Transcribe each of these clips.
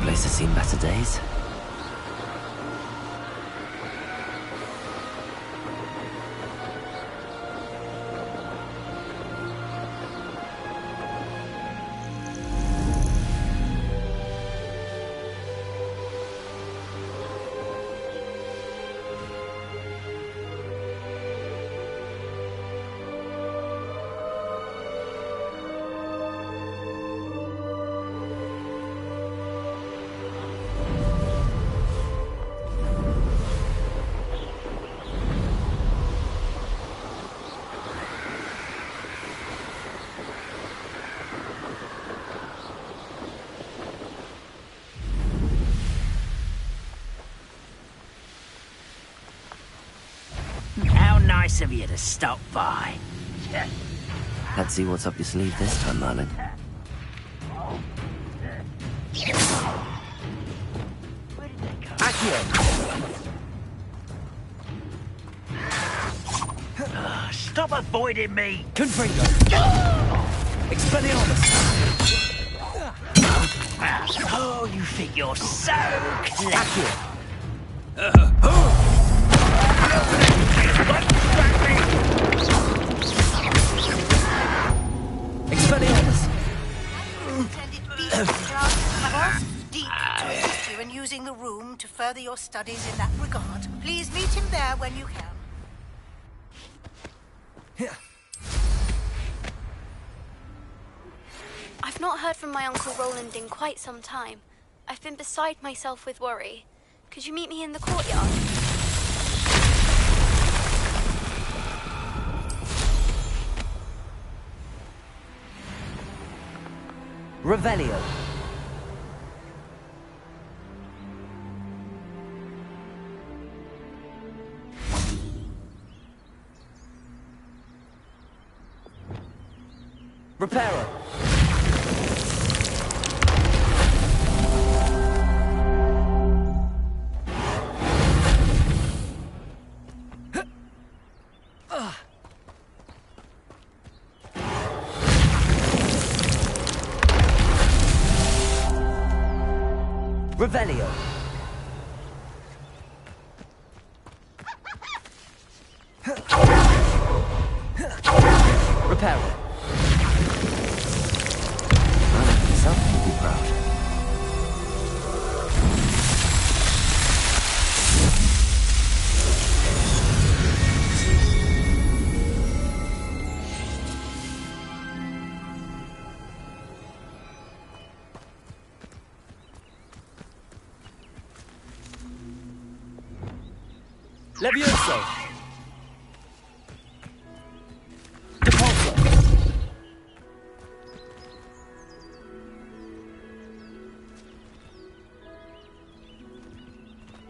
place has seen better days. Nice of you to stop by. Let's see what's up your sleeve this time, Merlin. Stop avoiding me! Confringo! Expelliarmus! Oh, you think you're so clever! Expelliarmus! I've asked Deep to assist you in using the room to further your studies in that regard. Please meet him there when you can. I've not heard from my Uncle Roland in quite some time. I've been beside myself with worry. Could you meet me in the courtyard? Revelio. Reparo. Revelio. Reparo. Yourself will be proud. Levioso! Depulso!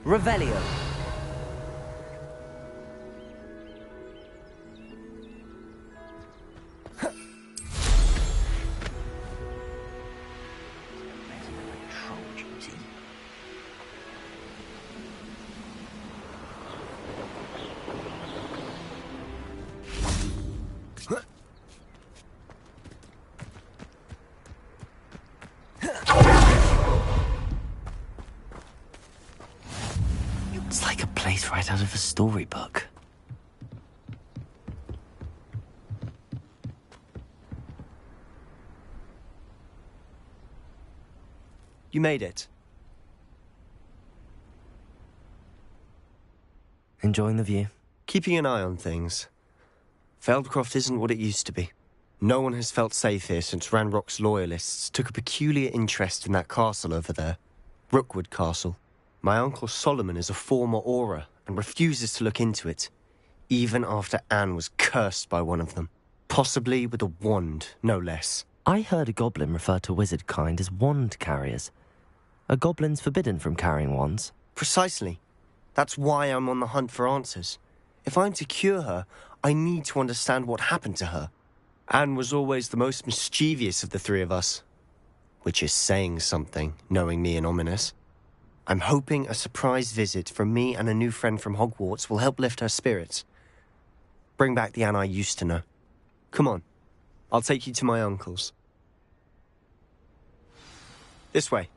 Revelio! It's like a place right out of a storybook. You made it. Enjoying the view? Keeping an eye on things. Feldcroft isn't what it used to be. No one has felt safe here since Ranrock's loyalists took a peculiar interest in that castle over there. Rookwood Castle. My uncle Solomon is a former Auror and refuses to look into it, even after Anne was cursed by one of them. Possibly with a wand, no less. I heard a goblin refer to wizard kind as wand carriers. Are goblins forbidden from carrying wands? Precisely. That's why I'm on the hunt for answers. If I'm to cure her, I need to understand what happened to her. Anne was always the most mischievous of the three of us. Which is saying something, knowing me and Ominous. I'm hoping a surprise visit from me and a new friend from Hogwarts will help lift her spirits. Bring back the Anne I used to know. Come on. I'll take you to my uncle's. This way.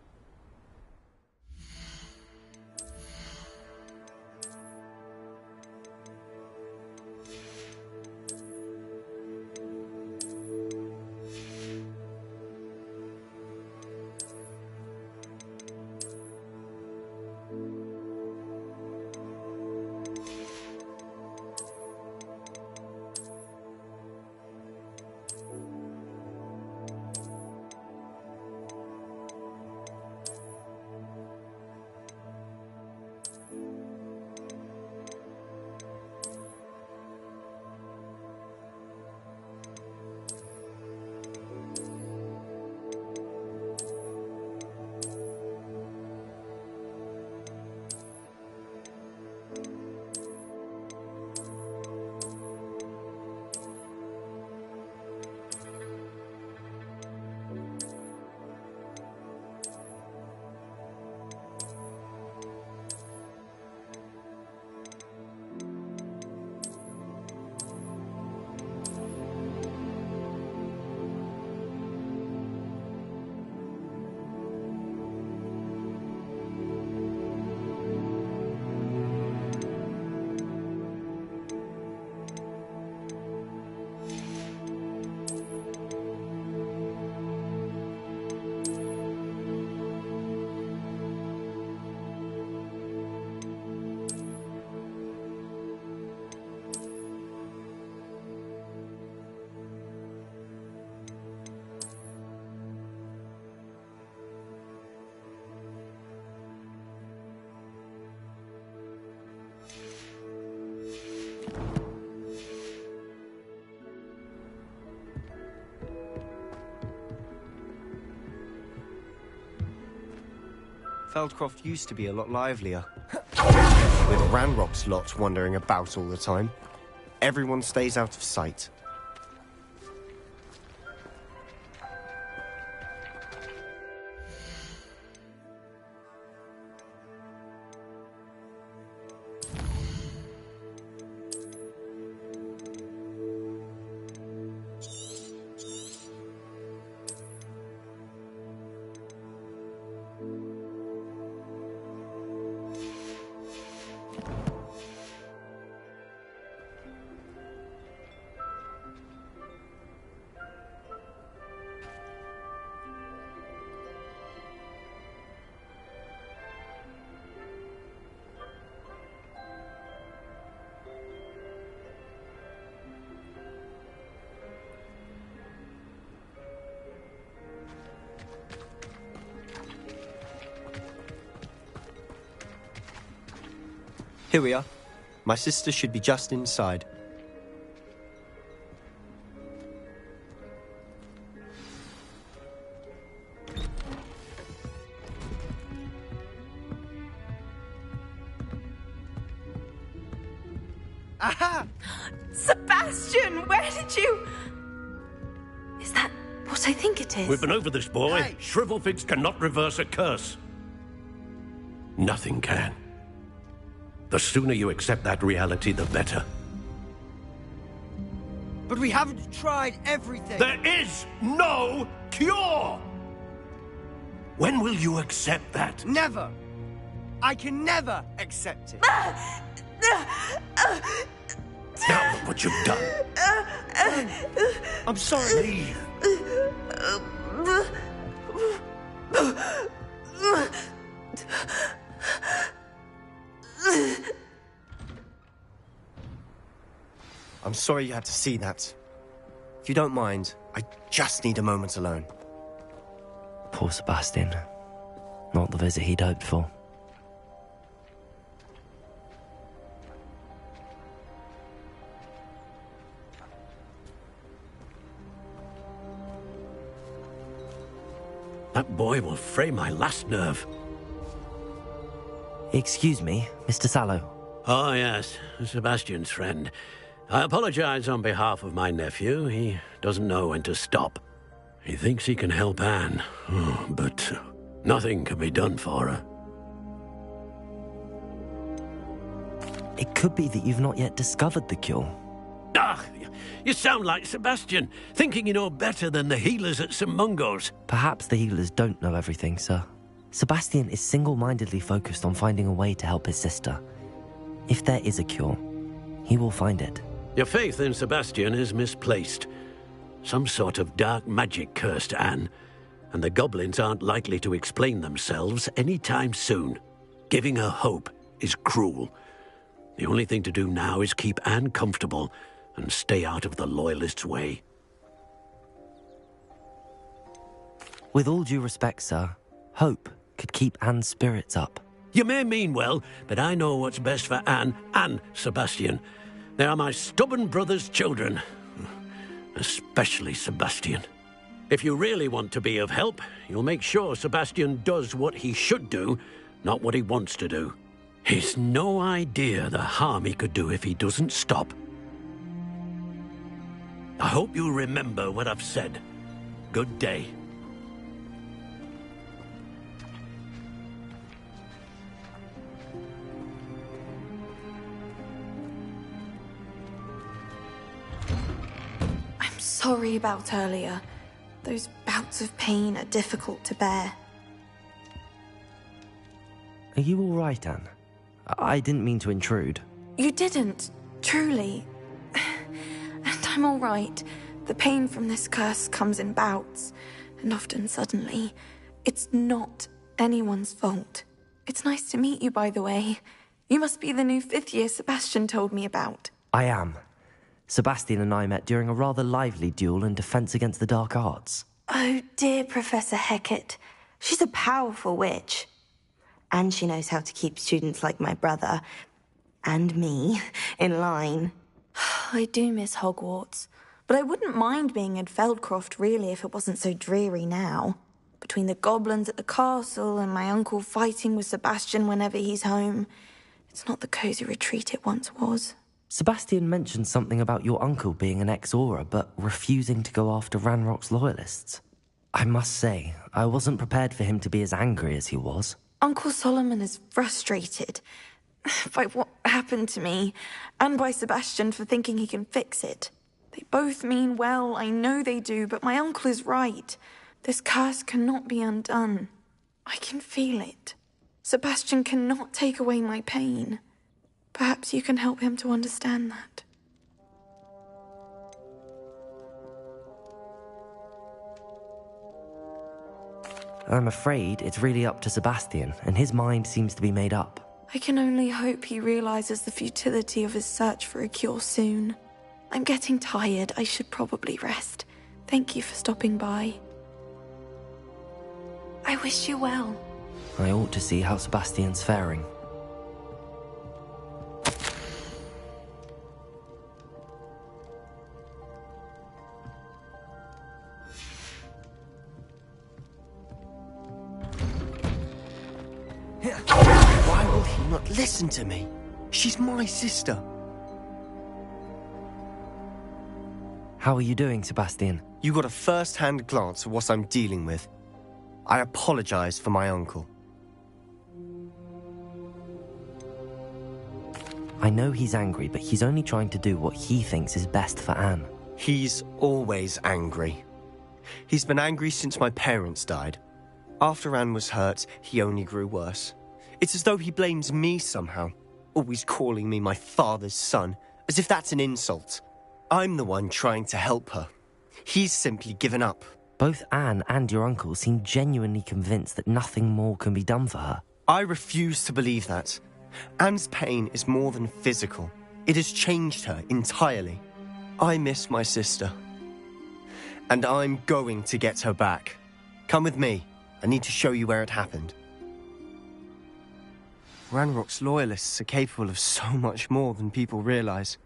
Feldcroft used to be a lot livelier. With Ranrock's lot wandering about all the time. Everyone stays out of sight. Here we are. My sister should be just inside. Aha! Sebastian, where did you... Is that what I think it is? We've been over this, boy. Hey. Shrivelfigs cannot reverse a curse. Nothing can. The sooner you accept that reality, the better. But we haven't tried everything. There is no cure! When will you accept that? Never. I can never accept it. Now look what you've done. I'm sorry. Leave. I'm sorry you had to see that. If you don't mind, I just need a moment alone. Poor Sebastian. Not the visit he'd hoped for. That boy will fray my last nerve. Excuse me, Mr. Sallow. Oh, yes, Sebastian's friend. I apologize on behalf of my nephew. He doesn't know when to stop. He thinks he can help Anne, but nothing can be done for her. It could be that you've not yet discovered the cure. Ah, you sound like Sebastian, thinking you know better than the healers at St. Mungo's. Perhaps the healers don't know everything, sir. Sebastian is single-mindedly focused on finding a way to help his sister. If there is a cure, he will find it. Your faith in Sebastian is misplaced. Some sort of dark magic cursed Anne, and the goblins aren't likely to explain themselves anytime soon. Giving her hope is cruel. The only thing to do now is keep Anne comfortable and stay out of the Loyalists' way. With all due respect, sir, hope could keep Anne's spirits up. You may mean well, but I know what's best for Anne and Sebastian. They are my stubborn brother's children. Especially Sebastian. If you really want to be of help, you'll make sure Sebastian does what he should do, not what he wants to do. He's no idea the harm he could do if he doesn't stop. I hope you remember what I've said. Good day. I'm sorry about earlier. Those bouts of pain are difficult to bear. Are you all right, Anne? I didn't mean to intrude. You didn't, truly. And I'm all right. The pain from this curse comes in bouts, and often suddenly. It's not anyone's fault. It's nice to meet you, by the way. You must be the new fifth-year Sebastian told me about. I am. Sebastian and I met during a rather lively duel in defense against the dark arts. Oh, dear Professor Hecat. She's a powerful witch. And she knows how to keep students like my brother, and me, in line. I do miss Hogwarts, but I wouldn't mind being in Feldcroft, really, if it wasn't so dreary now. between the goblins at the castle and my uncle fighting with Sebastian whenever he's home. It's not the cozy retreat it once was. Sebastian mentioned something about your uncle being an ex-Aura, but refusing to go after Ranrock's loyalists. I must say, I wasn't prepared for him to be as angry as he was. Uncle Solomon is frustrated by what happened to me, and by Sebastian for thinking he can fix it. They both mean well, I know they do, but my uncle is right. This curse cannot be undone. I can feel it. Sebastian cannot take away my pain. Perhaps you can help him to understand that. I'm afraid it's really up to Sebastian, and his mind seems to be made up. I can only hope he realizes the futility of his search for a cure soon. I'm getting tired. I should probably rest. Thank you for stopping by. I wish you well. I ought to see how Sebastian's faring. Why will he not listen to me? She's my sister. How are you doing, Sebastian? You got a first-hand glance at what I'm dealing with. I apologize for my uncle. I know he's angry, but he's only trying to do what he thinks is best for Anne. He's always angry. He's been angry since my parents died. After Anne was hurt, he only grew worse. It's as though he blames me somehow, always calling me my father's son, as if that's an insult. I'm the one trying to help her. He's simply given up. Both Anne and your uncle seem genuinely convinced that nothing more can be done for her. I refuse to believe that. Anne's pain is more than physical. It has changed her entirely. I miss my sister. And I'm going to get her back. Come with me. I need to show you where it happened. Ranrock's loyalists are capable of so much more than people realize.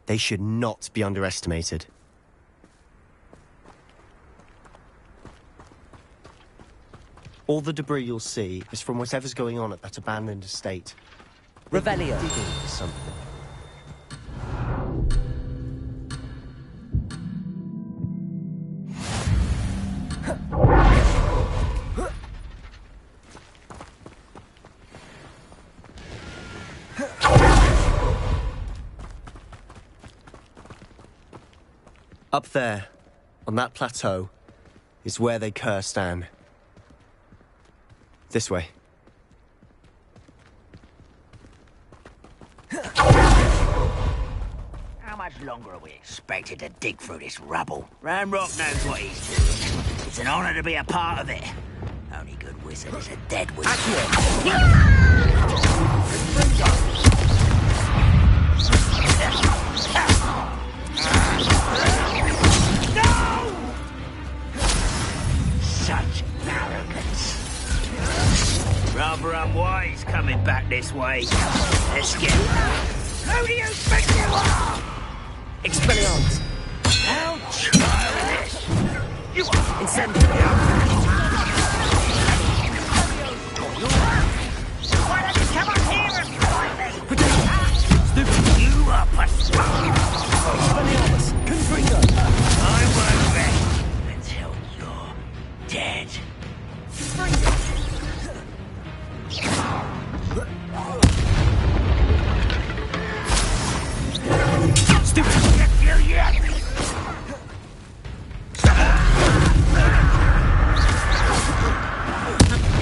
They should not be underestimated. All the debris you'll see is from whatever's going on at that abandoned estate. Revelio. Digging for something. Up there, on that plateau, is where they cursed Anne. This way. How much longer are we expected to dig through this rubble? Ranrock knows what he's doing. It's an honor to be a part of it. Only good wizard is a dead wizard. Such arrogance. Rather unwise coming back this way. Let's get... Who do you think you are? Expelliarmus! How childish! You are... Incendio! Why don't you come up here and fight me? Stupid! You are persuaded! Expelliarmus! Confringo! I won't rest until you're dead. Stupid! Get you yet!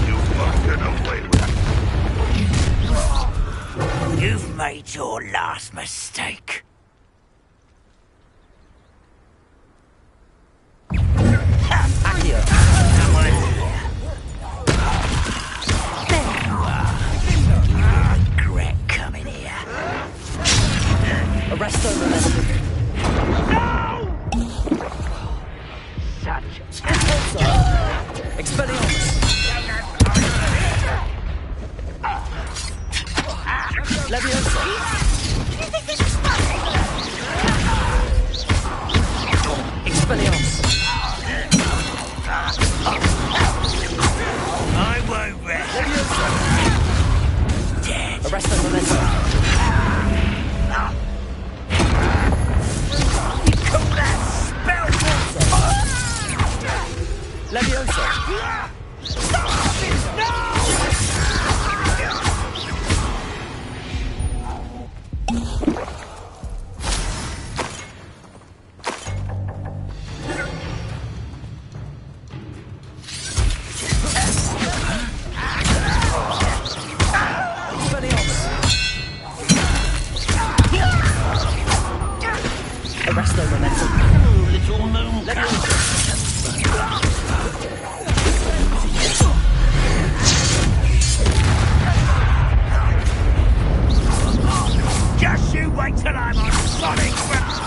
You must get away with it. You've made your last mistake. Accio! Someone here. There you are. You regret coming here. Arresto momentum! No! Such Expelliarmus! Leviosa! You think this is funny? Expelliarmus! Leviosa! Stop this! No! Arresto momentum. Little moon Just you wait till I'm on solid ground!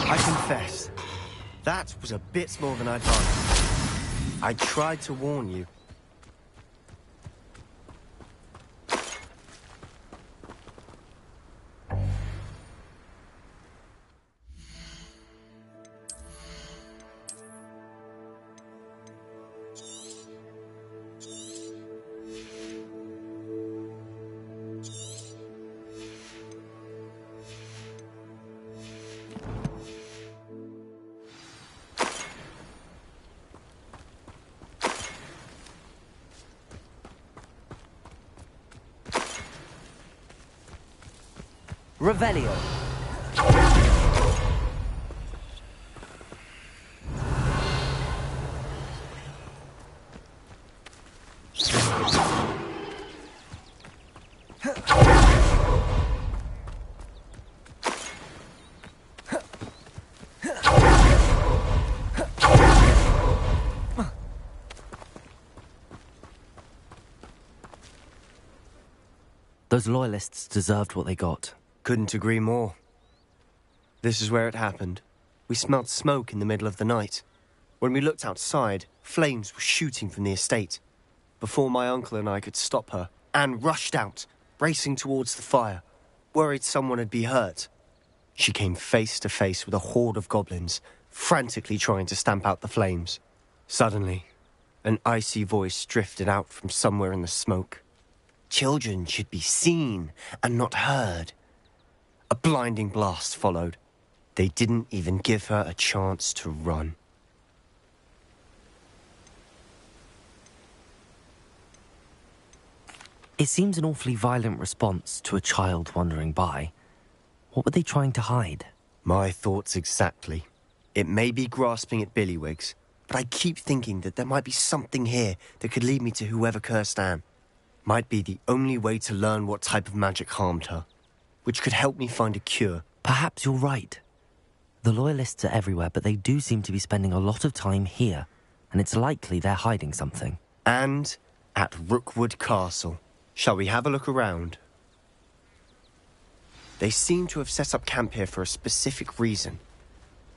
I confess, that was a bit more than I'd hoped. I tried to warn you. Revelio. Those loyalists deserved what they got. Couldn't agree more. This is where it happened. We smelled smoke in the middle of the night. When we looked outside, flames were shooting from the estate. Before my uncle and I could stop her, Anne rushed out, racing towards the fire, worried someone had been hurt. She came face to face with a horde of goblins, frantically trying to stamp out the flames. Suddenly, an icy voice drifted out from somewhere in the smoke. Children should be seen and not heard. A blinding blast followed. They didn't even give her a chance to run. It seems an awfully violent response to a child wandering by. What were they trying to hide? My thoughts exactly. It may be grasping at billywhigs, but I keep thinking that there might be something here that could lead me to whoever cursed Anne. Might be the only way to learn what type of magic harmed her, which could help me find a cure. Perhaps you're right. The loyalists are everywhere, but they do seem to be spending a lot of time here, and it's likely they're hiding something. And at Rookwood Castle. Shall we have a look around? They seem to have set up camp here for a specific reason.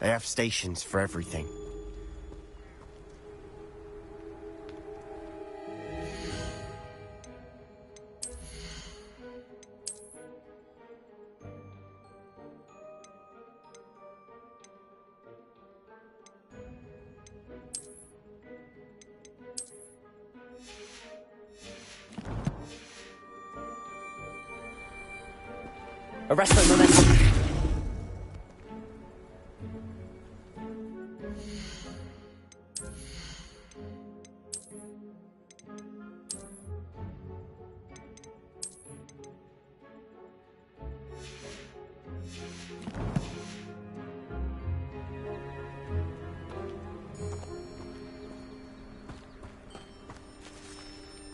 They have stations for everything. Arresto momentum.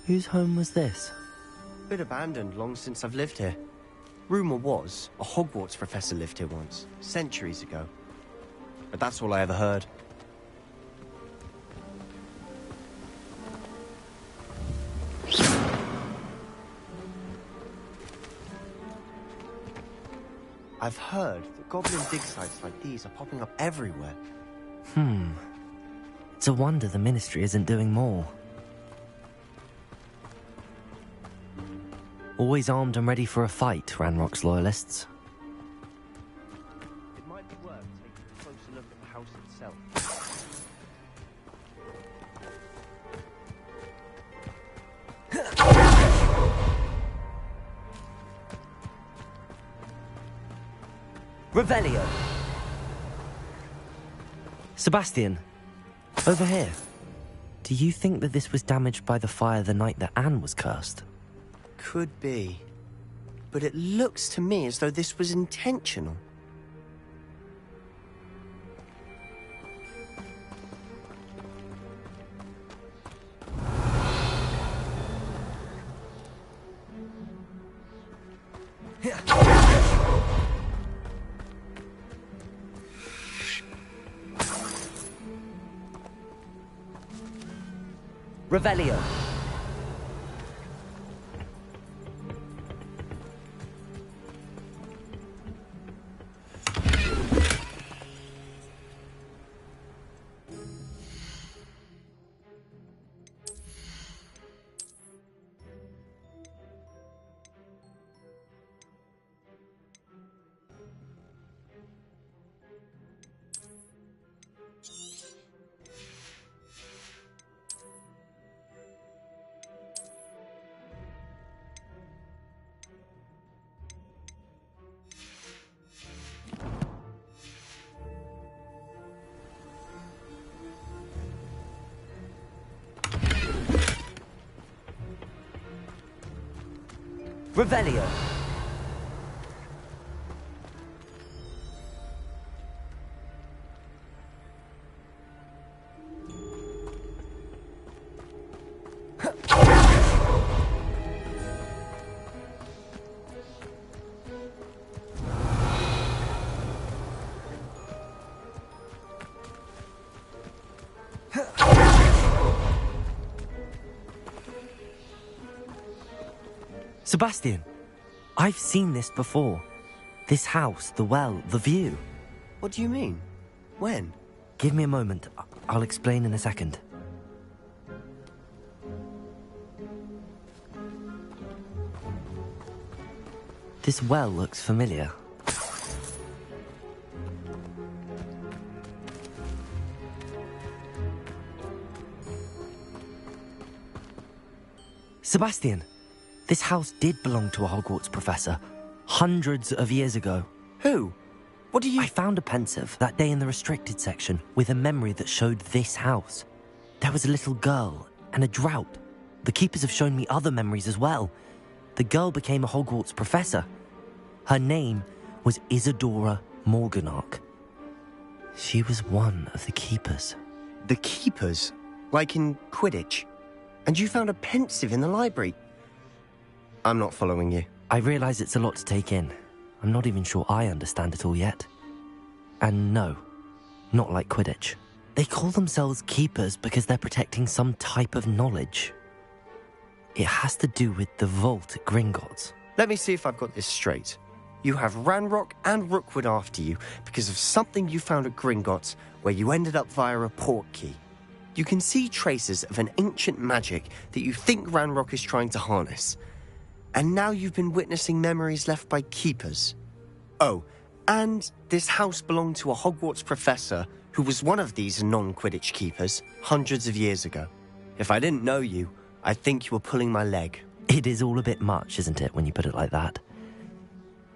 Whose home was this? Been abandoned long since I've lived here. Rumour was, a Hogwarts professor lived here once, centuries ago. But that's all I ever heard. I've heard that goblin dig sites like these are popping up everywhere. It's a wonder the Ministry isn't doing more. Always armed and ready for a fight, Ranrock's loyalists. It might be worth taking a closer look at the house itself. Revelio. Sebastian, Over here. Do you think that this was damaged by the fire the night that Anne was cursed? Could be. But it looks to me as though this was intentional. Revelio. Revelio. Sebastian, I've seen this before. This house, the well, the view. What do you mean? When? Give me a moment. I'll explain in a second. This well looks familiar. Sebastian, this house did belong to a Hogwarts professor, hundreds of years ago. Who? What do you... I found a pensive that day in the restricted section with a memory that showed this house. There was a little girl and a drought. The keepers have shown me other memories as well. The girl became a Hogwarts professor. Her name was Isadora Morganach. She was one of the keepers. The keepers? Like in Quidditch? And you found a pensive in the library? I'm not following you. I realise it's a lot to take in. I'm not even sure I understand it all yet. And no, not like Quidditch. They call themselves keepers because they're protecting some type of knowledge. It has to do with the vault at Gringotts. Let me see if I've got this straight. You have Ranrock and Rookwood after you because of something you found at Gringotts where you ended up via a port key. You can see traces of an ancient magic that you think Ranrock is trying to harness. And now you've been witnessing memories left by keepers. Oh, and this house belonged to a Hogwarts professor who was one of these non-Quidditch keepers hundreds of years ago. If I didn't know you, I'd think you were pulling my leg. It is all a bit much, isn't it, when you put it like that?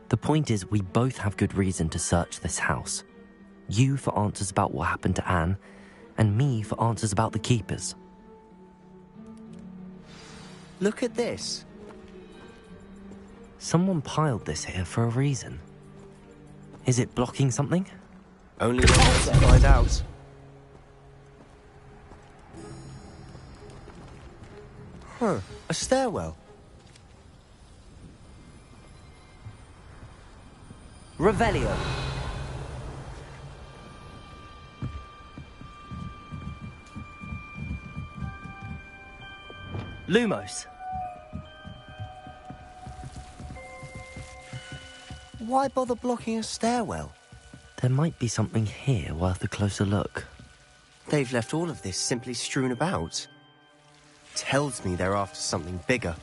The point is, we both have good reason to search this house. You for answers about what happened to Anne, and me for answers about the keepers. Look at this. Someone piled this here for a reason. Is it blocking something? Only one way to find out. Huh, a stairwell. Revelio. Lumos. Why bother blocking a stairwell? There might be something here worth a closer look. They've left all of this simply strewn about. Tells me they're after something bigger.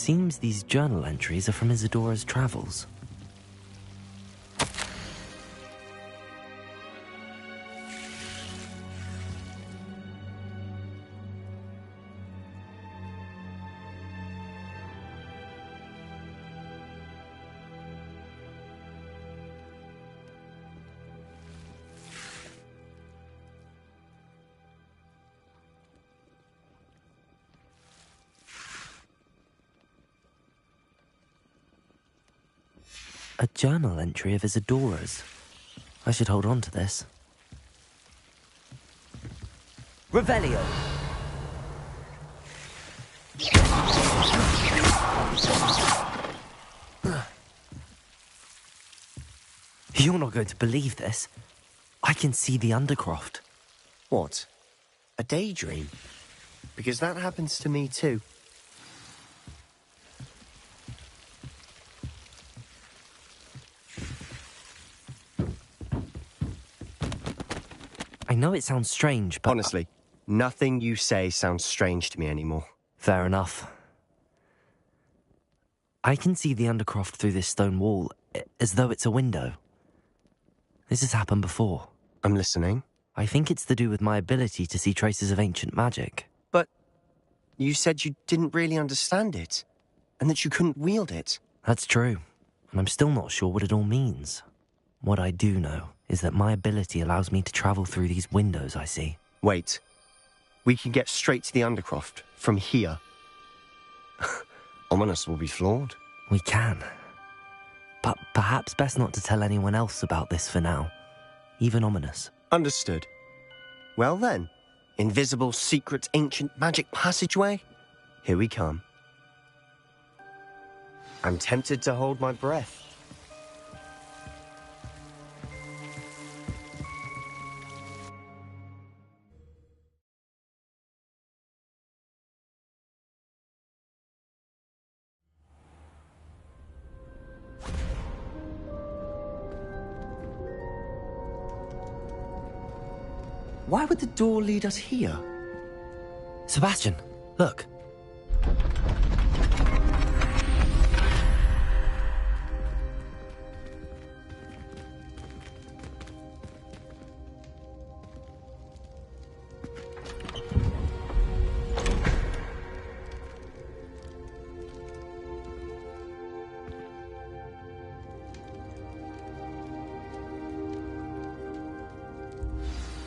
Seems these journal entries are from Isadora's travels. A journal entry of Isadora's. I should hold on to this. Revelio! You're not going to believe this. I can see the Undercroft. What? A daydream? Because that happens to me too. I know it sounds strange, but... Honestly, nothing you say sounds strange to me anymore. Fair enough. I can see the Undercroft through this stone wall, as though it's a window. This has happened before. I'm listening. I think it's to do with my ability to see traces of ancient magic. But you said you didn't really understand it, and that you couldn't wield it. That's true, and I'm still not sure what it all means. What I do know is that my ability allows me to travel through these windows I see. Wait. We can get straight to the Undercroft from here. Ominous will be floored. We can. But perhaps best not to tell anyone else about this for now. Even Ominous. Understood. Well then, invisible, secret, ancient magic passageway? Here we come. I'm tempted to hold my breath. Why would the door lead us here? Sebastian, look.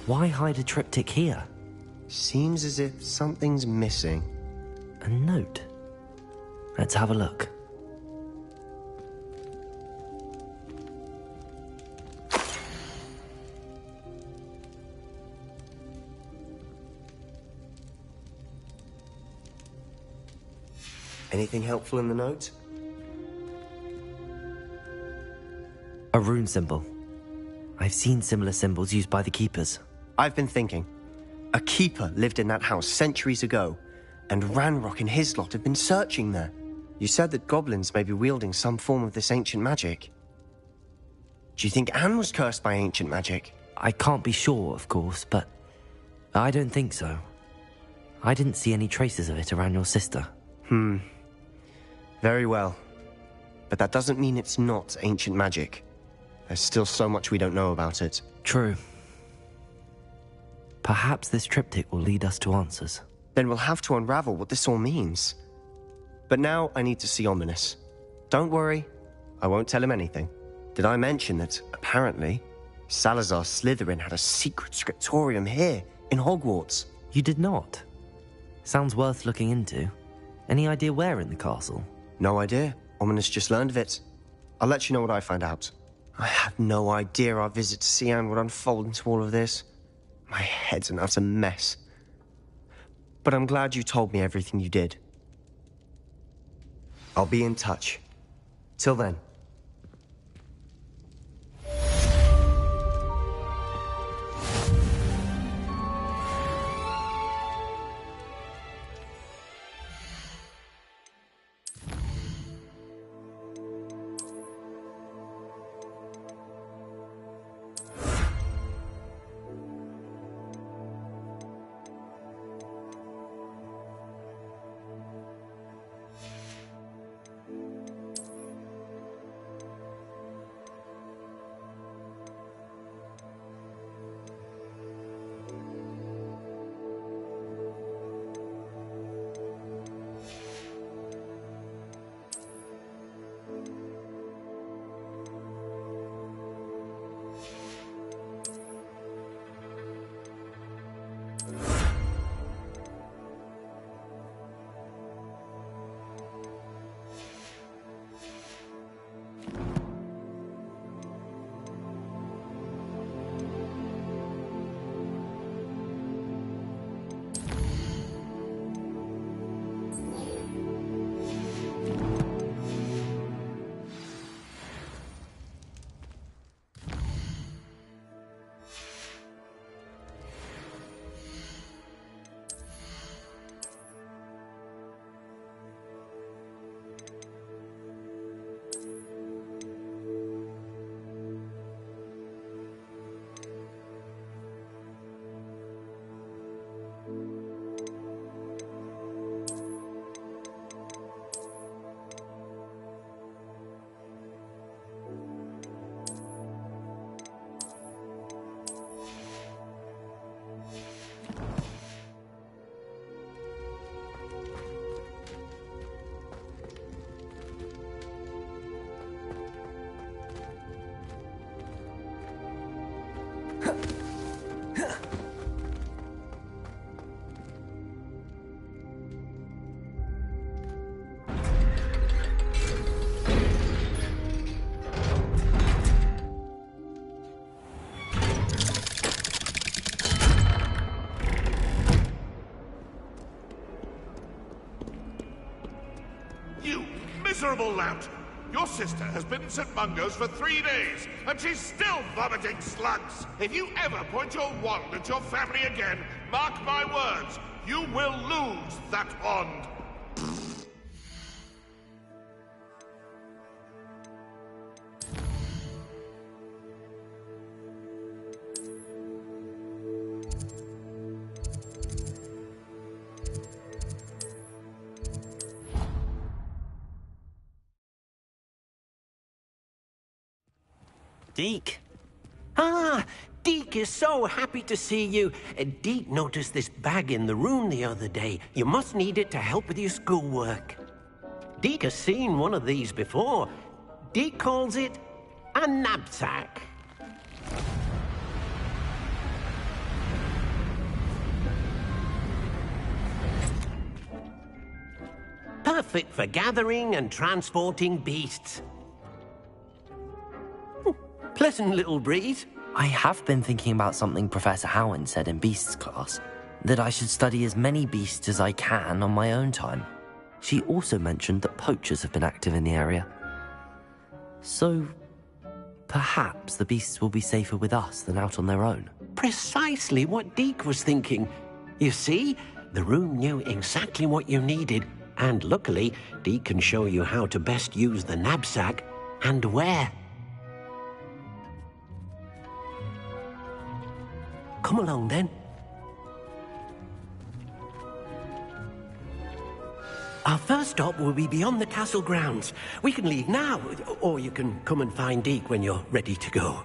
Why hide a triptych here? Seems as if something's missing. A note. Let's have a look. Anything helpful in the note? A rune symbol. I've seen similar symbols used by the keepers. I've been thinking. A keeper lived in that house centuries ago, and Ranrock and his lot have been searching there. You said that goblins may be wielding some form of this ancient magic. Do you think Anne was cursed by ancient magic? I can't be sure, of course, but I don't think so. I didn't see any traces of it around your sister. Very well. But that doesn't mean it's not ancient magic. There's still so much we don't know about it. True. Perhaps this triptych will lead us to answers. Then we'll have to unravel what this all means. But now I need to see Ominous. Don't worry, I won't tell him anything. Did I mention that, apparently, Salazar Slytherin had a secret scriptorium here, in Hogwarts? You did not? Sounds worth looking into. Any idea where in the castle? No idea. Ominous just learned of it. I'll let you know what I find out. I had no idea our visit to Cian would unfold into all of this. My head's an utter mess. But I'm glad you told me everything you did. I'll be in touch. Till then. miserable lout! Your sister has been in St. Mungo's for 3 days, and she's still vomiting slugs! If you ever point your wand at your family again, mark my words, you will lose that wand! Deke. Ah, Deke is so happy to see you. Deke noticed this bag in the room the other day. You must need it to help with your schoolwork. Deke has seen one of these before. Deke calls it a knapsack. Perfect for gathering and transporting beasts. Pleasant little breeze. I have been thinking about something Professor Howard said in Beasts class, that I should study as many beasts as I can on my own time. She also mentioned that poachers have been active in the area. So, perhaps the beasts will be safer with us than out on their own. Precisely what Deke was thinking. You see, the room knew exactly what you needed, and luckily, Deke can show you how to best use the knapsack and where. Come along, then. Our first stop will be beyond the castle grounds. We can leave now, or you can come and find Deke when you're ready to go.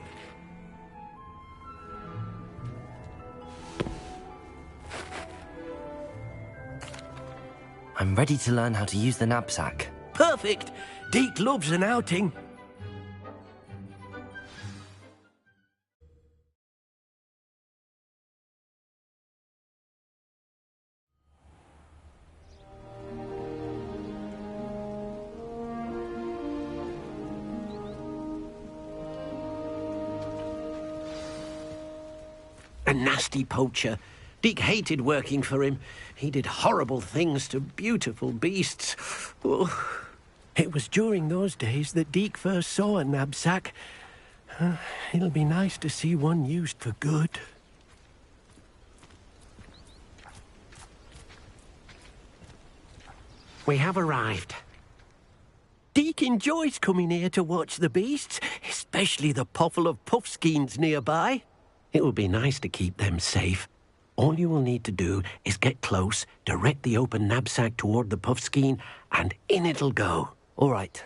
I'm ready to learn how to use the knapsack. Perfect! Deke loves an outing. A nasty poacher. Deke hated working for him. He did horrible things to beautiful beasts. Oh. It was during those days that Deke first saw a knapsack. It'll be nice to see one used for good. We have arrived. Deke enjoys coming here to watch the beasts, especially the potful of puffskeins nearby. It will be nice to keep them safe. All you will need to do is get close, direct the open knapsack toward the puffskein, and in it'll go. All right.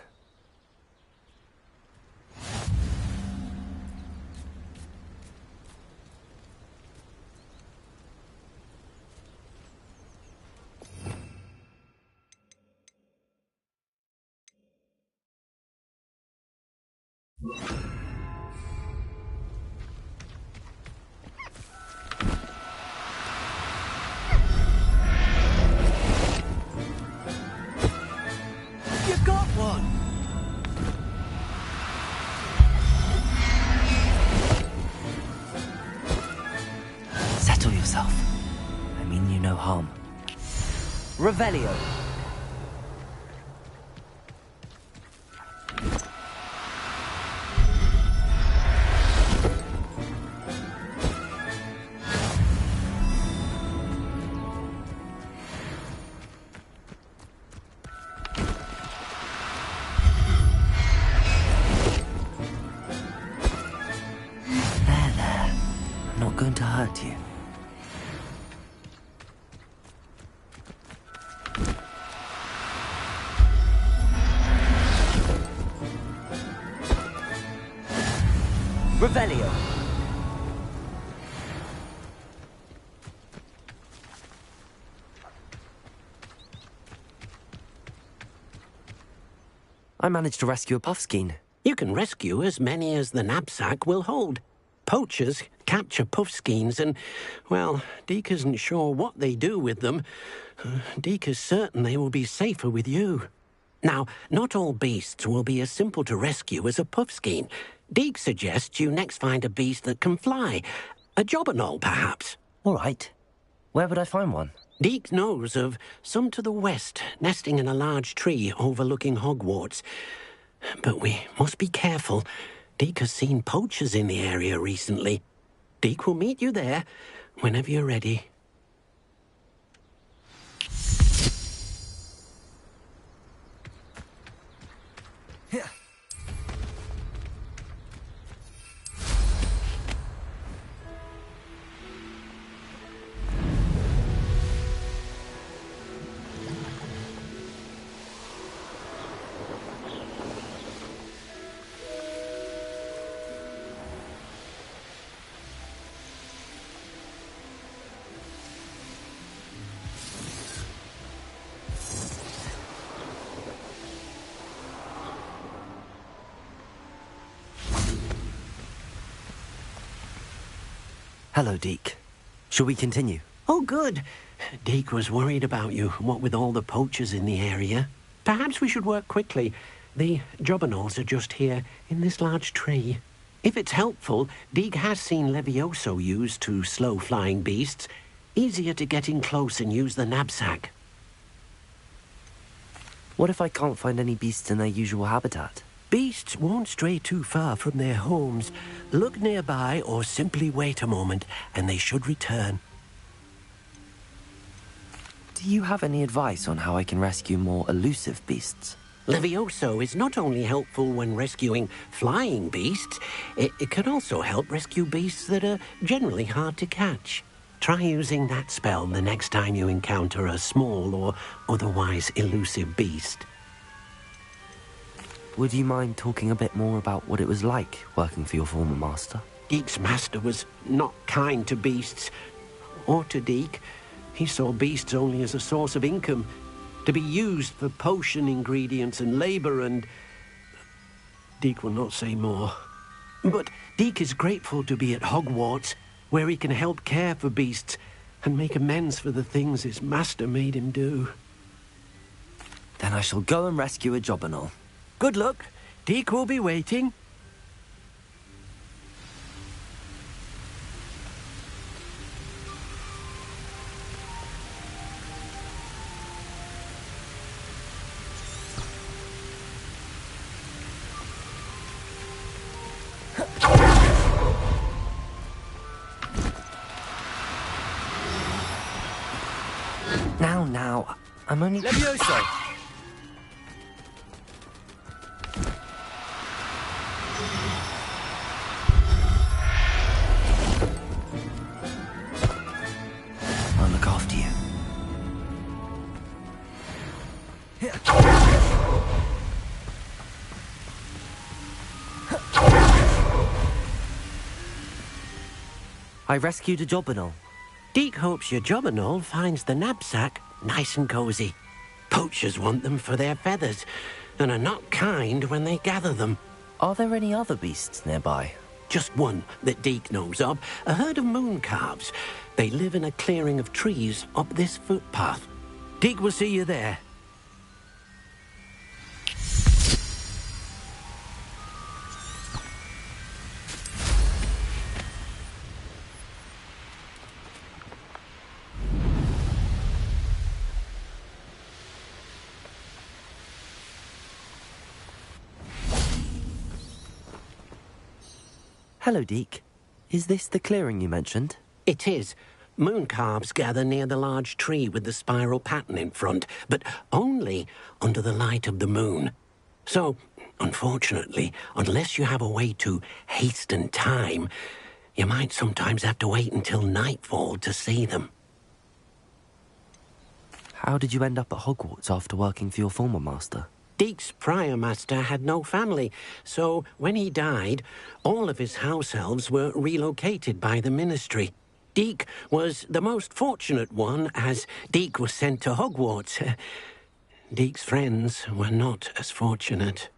You got one! Settle yourself. I mean you no harm. Revelio. Not going to hurt you. Revelio. I managed to rescue a puffskein. You can rescue as many as the knapsack will hold. Poachers capture puffskeins and, well, Deke isn't sure what they do with them. Deke is certain they will be safer with you. Now, not all beasts will be as simple to rescue as a puffskein. Deke suggests you next find a beast that can fly. A jobberknoll, perhaps. All right. Where would I find one? Deke knows of some to the west, nesting in a large tree overlooking Hogwarts. But we must be careful. Deke has seen poachers in the area recently. Deke will meet you there whenever you're ready. Hello, Deke. Shall we continue? Oh, good. Deke was worried about you, what with all the poachers in the area. Perhaps we should work quickly. The jobberknolls are just here, in this large tree. If it's helpful, Deke has seen Levioso used to slow flying beasts. Easier to get in close and use the knapsack. What if I can't find any beasts in their usual habitat? Beasts won't stray too far from their homes. Look nearby or simply wait a moment, and they should return. Do you have any advice on how I can rescue more elusive beasts? Levioso is not only helpful when rescuing flying beasts, it can also help rescue beasts that are generally hard to catch. Try using that spell the next time you encounter a small or otherwise elusive beast. Would you mind talking a bit more about what it was like working for your former master? Deke's master was not kind to beasts, or to Deke. He saw beasts only as a source of income, to be used for potion ingredients and labor, and Deke will not say more. But Deke is grateful to be at Hogwarts, where he can help care for beasts and make amends for the things his master made him do. Then I shall go and rescue a jobberknoll. Good luck. Deke will be waiting. Now, I'm only... Levioso! I'll look after you. I rescued a jobberknoll. Deke hopes your jobberknoll finds the knapsack nice and cozy. Poachers want them for their feathers and are not kind when they gather them. Are there any other beasts nearby? Just one that Deke knows of, a herd of moon calves. They live in a clearing of trees up this footpath. Deke will see you there. Hello, Deke. Is this the clearing you mentioned? It is. Moon calves gather near the large tree with the spiral pattern in front, but only under the light of the moon. So, unfortunately, unless you have a way to hasten time, you might sometimes have to wait until nightfall to see them. How did you end up at Hogwarts after working for your former master? Deke's prior master had no family, so when he died, all of his house elves were relocated by the ministry. Deke was the most fortunate one, as Deke was sent to Hogwarts. Deke's friends were not as fortunate.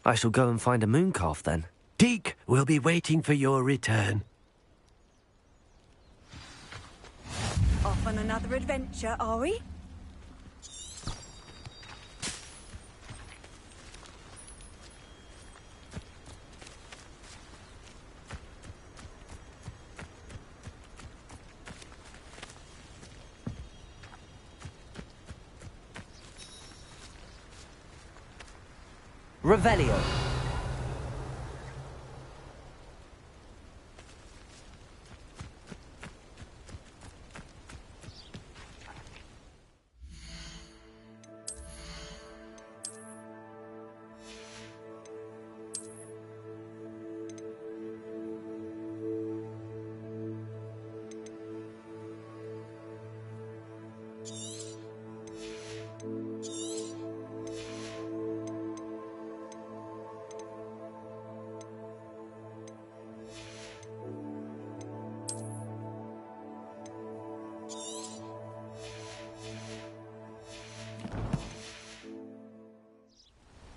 I shall go and find a moon calf then. Deke will be waiting for your return. Off on another adventure, are we? Revelio.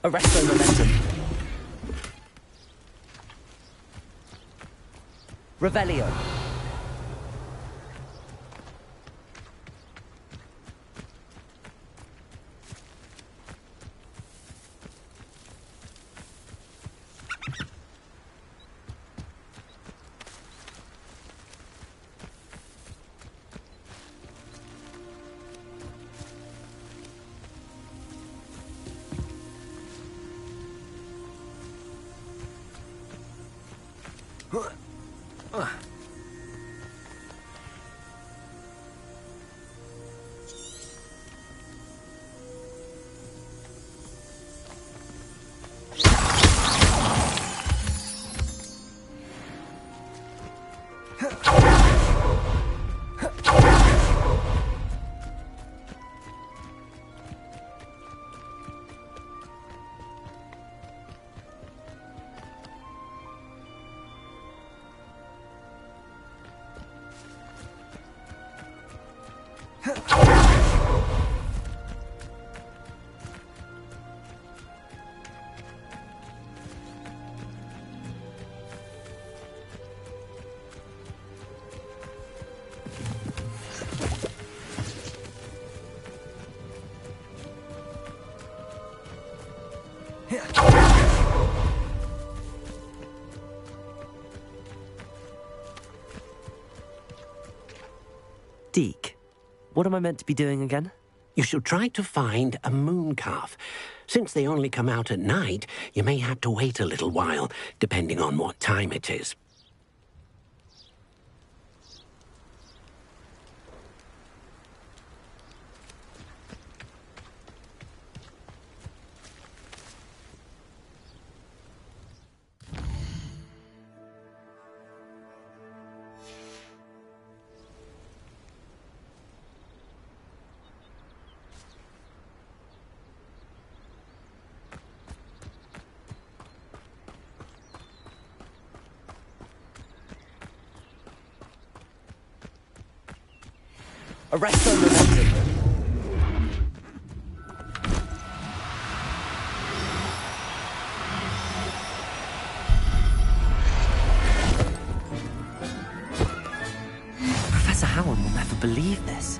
Arresto momentum. Revelio. Deke, what am I meant to be doing again? You should try to find a moon calf. Since they only come out at night, you may have to wait a little while, depending on what time it is. Arresto momentum. Professor Howard will never believe this.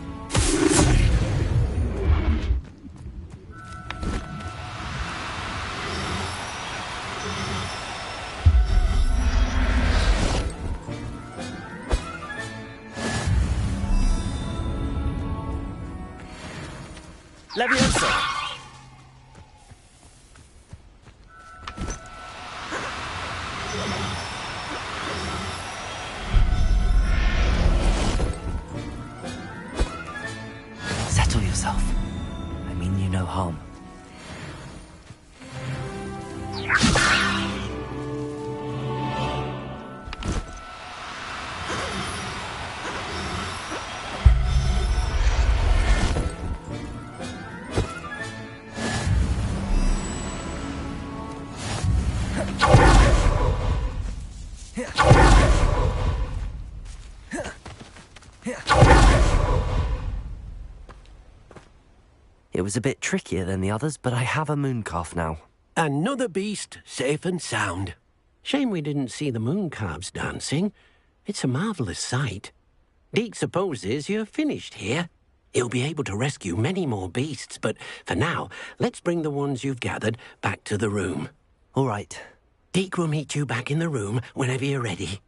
Leviosa! Settle yourself. I mean you no harm. It was a bit trickier than the others, but I have a moon calf now. Another beast, safe and sound. Shame we didn't see the moon calves dancing. It's a marvellous sight. Deke supposes you're finished here. He'll be able to rescue many more beasts, but for now, let's bring the ones you've gathered back to the room. All right. Deke will meet you back in the room whenever you're ready.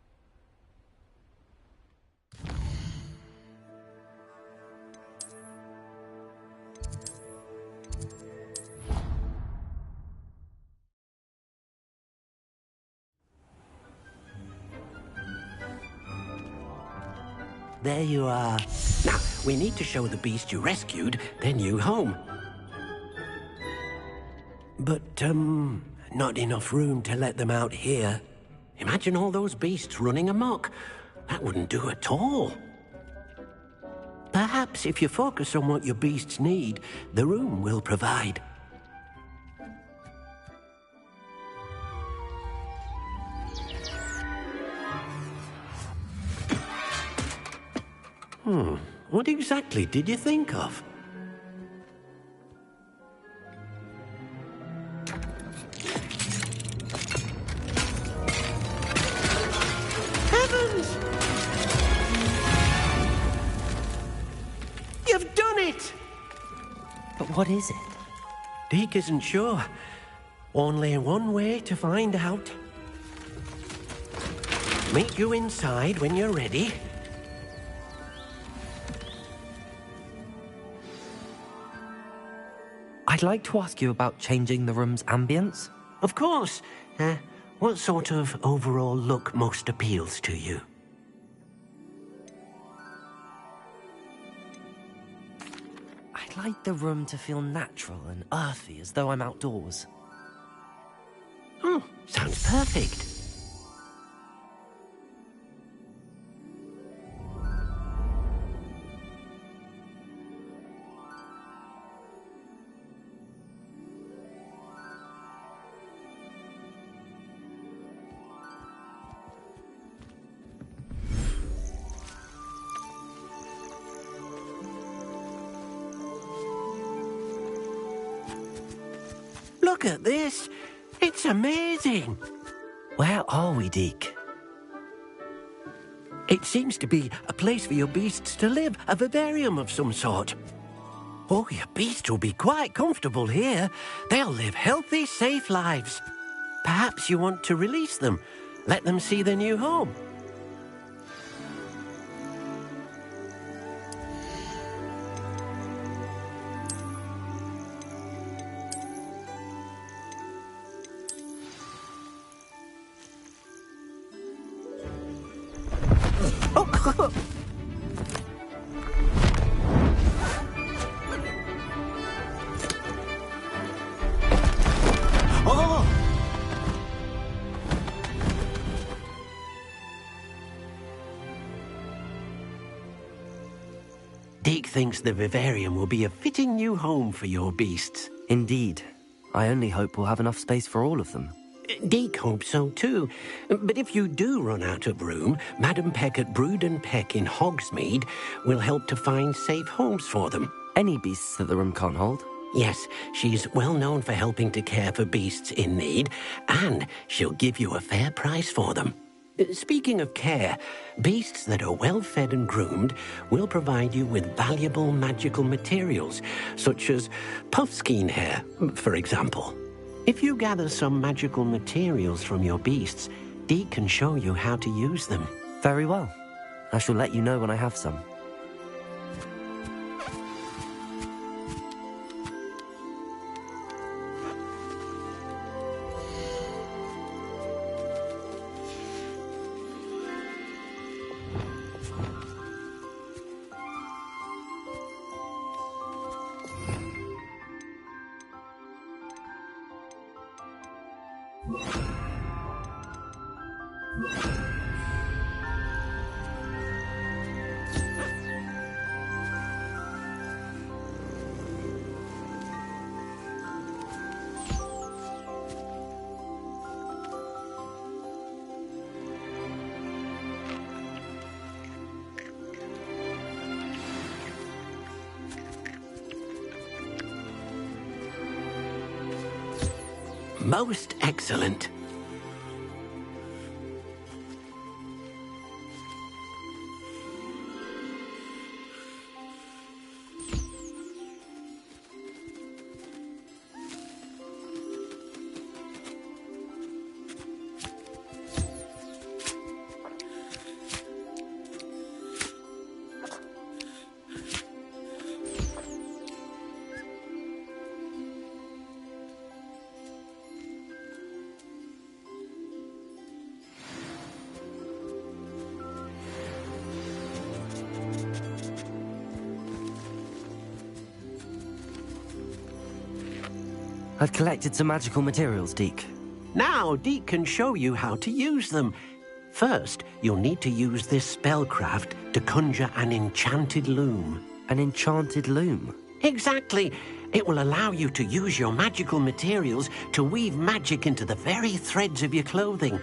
there you are. Now, we need to show the beast you rescued their new home. But, not enough room to let them out here. Imagine all those beasts running amok. That wouldn't do at all. Perhaps if you focus on what your beasts need, the room will provide. What exactly did you think of? Heavens! You've done it! But what is it? Deke isn't sure. Only one way to find out. Meet you inside when you're ready. I'd like to ask you about changing the room's ambience. Of course. What sort of overall look most appeals to you? I'd like the room to feel natural and earthy, as though I'm outdoors. Oh, sounds perfect. Look at this. It's amazing. Where are we, Deke? It seems to be a place for your beasts to live, a vivarium of some sort. Oh, your beasts will be quite comfortable here. They'll live healthy, safe lives. Perhaps you want to release them, let them see their new home. Deke thinks the vivarium will be a fitting new home for your beasts. Indeed. I only hope we'll have enough space for all of them. Deke hopes so too. But if you do run out of room, Madam Peck at Brood and Peck in Hogsmeade will help to find safe homes for them. Any beasts that the room can't hold? Yes, she's well known for helping to care for beasts in need, and she'll give you a fair price for them. Speaking of care, beasts that are well fed and groomed will provide you with valuable magical materials, such as puffskein hair, for example. If you gather some magical materials from your beasts, Deke can show you how to use them. Very well. I shall let you know when I have some. Most excellent. I've collected some magical materials, Deke. Now, Deke can show you how to use them. First, you'll need to use this spellcraft to conjure an enchanted loom. An enchanted loom? Exactly. It will allow you to use your magical materials to weave magic into the very threads of your clothing,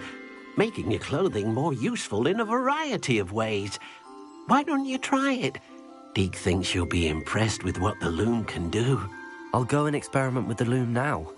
making your clothing more useful in a variety of ways. Why don't you try it? Deke thinks you'll be impressed with what the loom can do. I'll go and experiment with the loom now.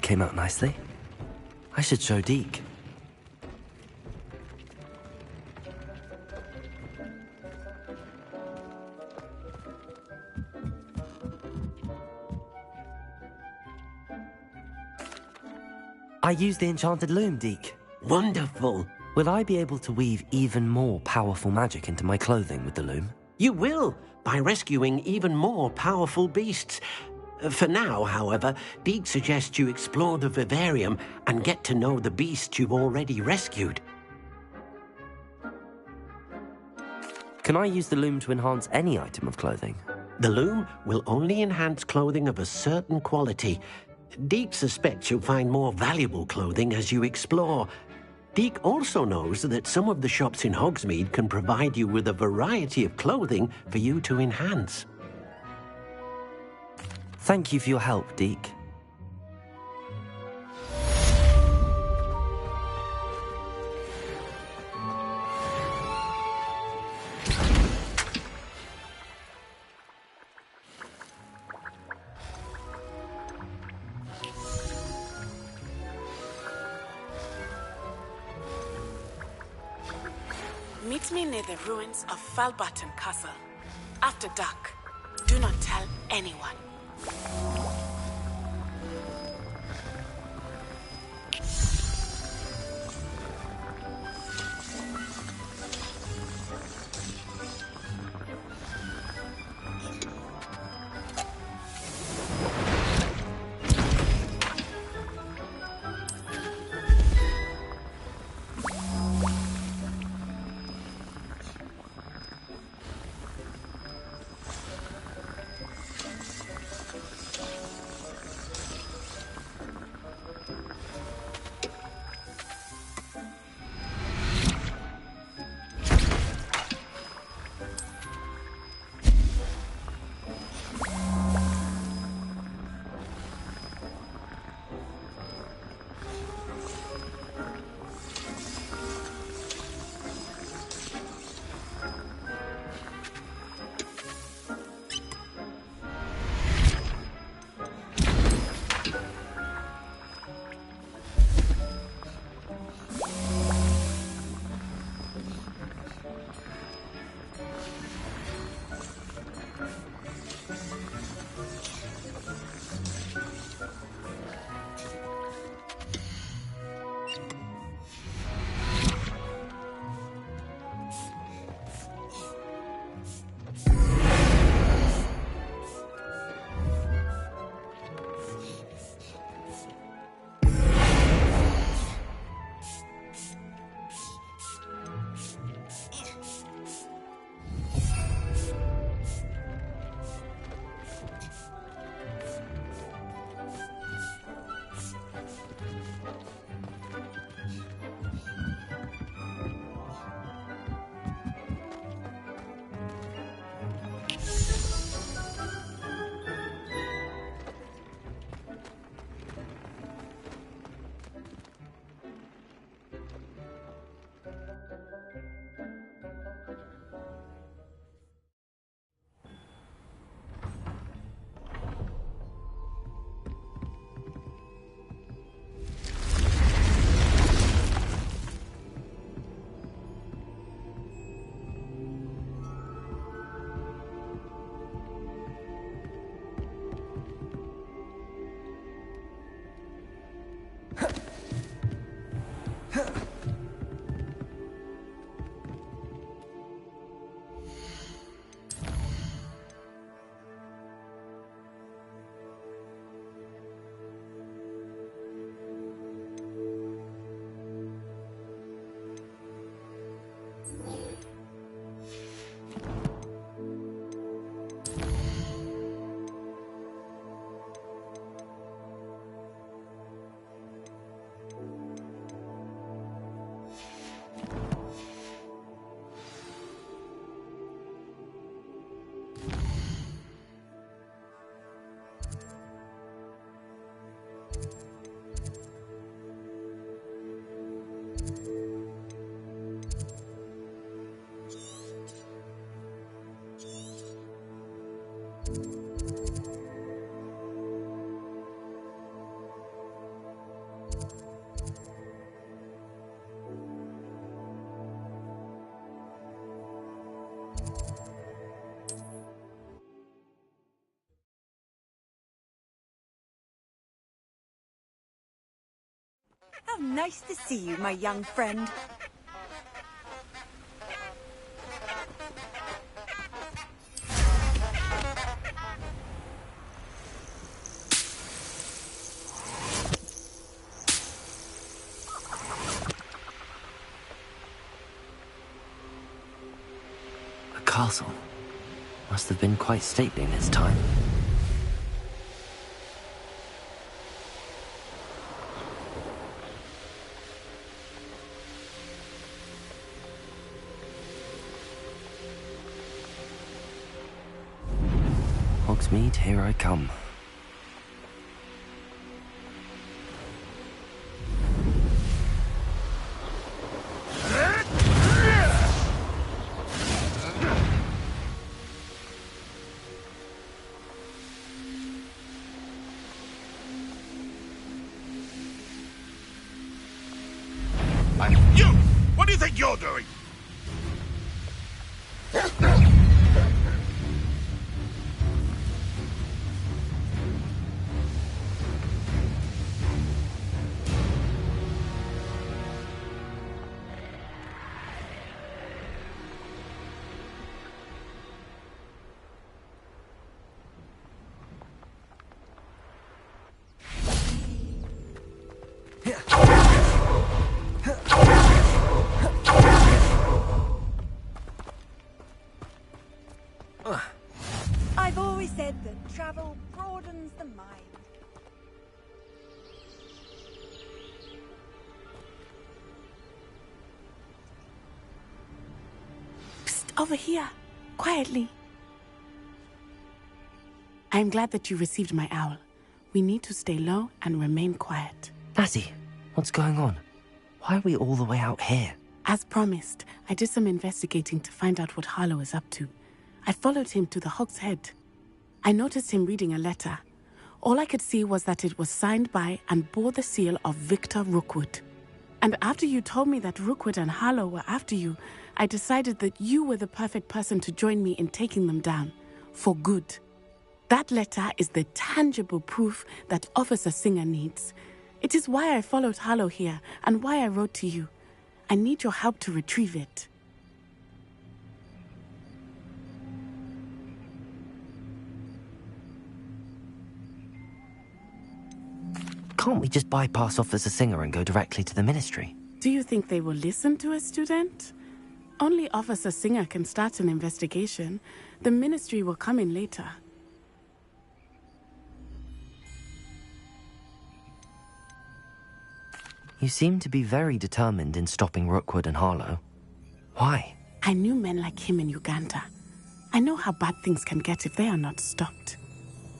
came out nicely. I should show Deke. I used the enchanted loom, Deke. Wonderful. Will I be able to weave even more powerful magic into my clothing with the loom? You will, by rescuing even more powerful beasts. For now, however, Deke suggests you explore the vivarium and get to know the beasts you've already rescued. Can I use the loom to enhance any item of clothing? The loom will only enhance clothing of a certain quality. Deke suspects you'll find more valuable clothing as you explore. Deke also knows that some of the shops in Hogsmeade can provide you with a variety of clothing for you to enhance. Thank you for your help, Deke. Meet me near the ruins of Falbaton Castle. After dark. Do not tell anyone. How nice to see you, my young friend. A castle. Must have been quite stately in its time. Hogsmeade, here I come. You! What do you think you're doing? I've always said that travel broadens the mind. Psst, over here. Quietly. I'm glad that you received my owl. We need to stay low and remain quiet. Natty, what's going on? Why are we all the way out here? As promised, I did some investigating to find out what Harlow is up to. I followed him to the Hog's Head. I noticed him reading a letter. All I could see was that it was signed by and bore the seal of Victor Rookwood. And after you told me that Rookwood and Harlow were after you, I decided that you were the perfect person to join me in taking them down. For good. That letter is the tangible proof that Officer Singer needs. It is why I followed Harlow here and why I wrote to you. I need your help to retrieve it. Can't we just bypass Officer Singer and go directly to the Ministry? Do you think they will listen to a student? Only Officer Singer can start an investigation. The Ministry will come in later. You seem to be very determined in stopping Rookwood and Harlow. Why? I knew men like him in Uganda. I know how bad things can get if they are not stopped.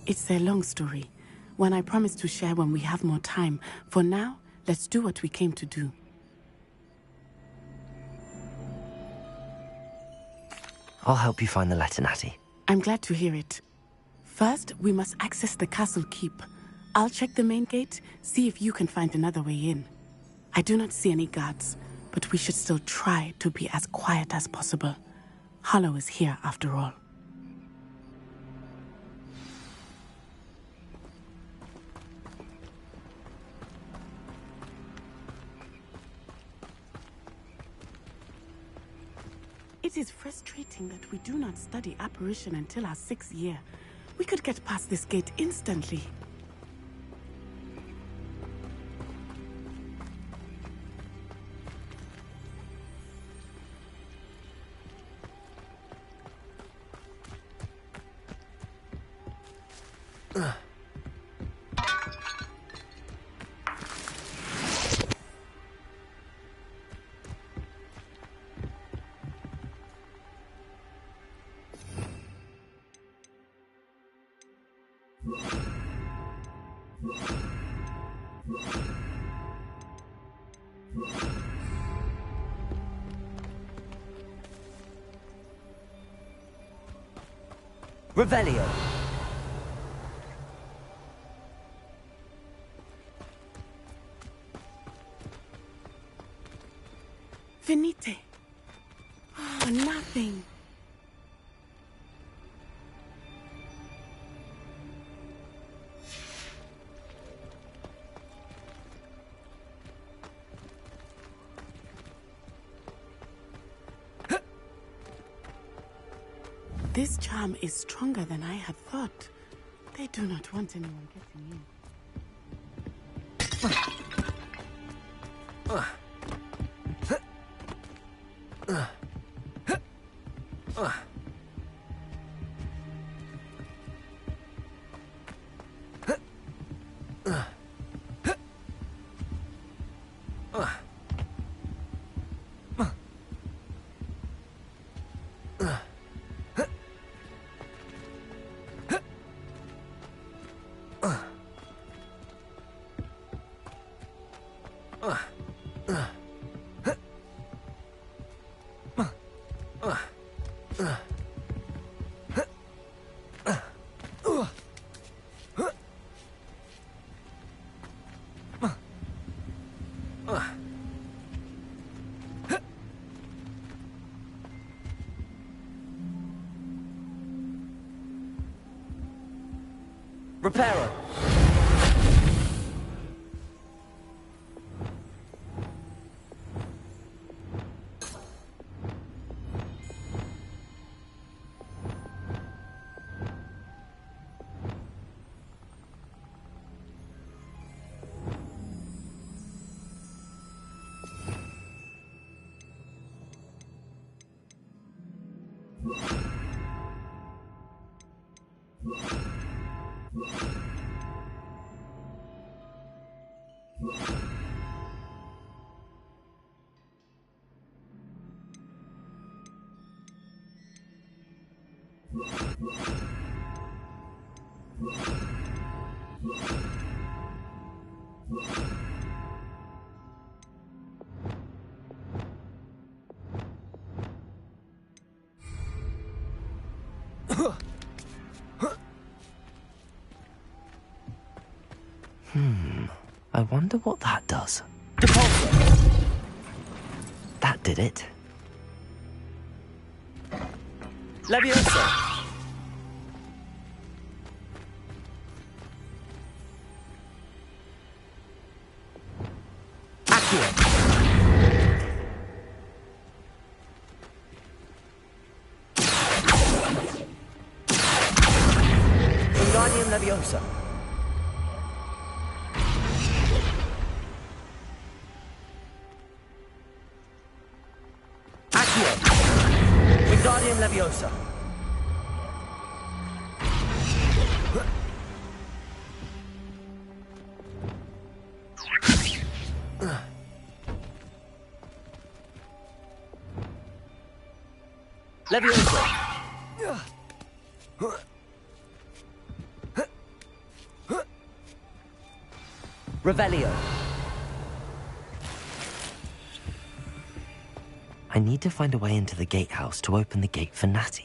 It's a long story, one I promise to share when we have more time. For now, let's do what we came to do. I'll help you find the letter, Natty. I'm glad to hear it. First, we must access the castle keep. I'll check the main gate, see if you can find another way in. I do not see any guards, but we should still try to be as quiet as possible. Harlow is here after all. It is frustrating that we do not study apparition until our 6th year. We could get past this gate instantly. Revelio! Venite. Oh, nothing. This charm is stronger than I had thought. They do not want anyone getting in. Reparo. I wonder what that does. That did it. Leviosa. Accio. Wingardium Leviosa. Wingardium Leviosa. Leviosa. Revelio. I need to find a way into the gatehouse to open the gate for Natty.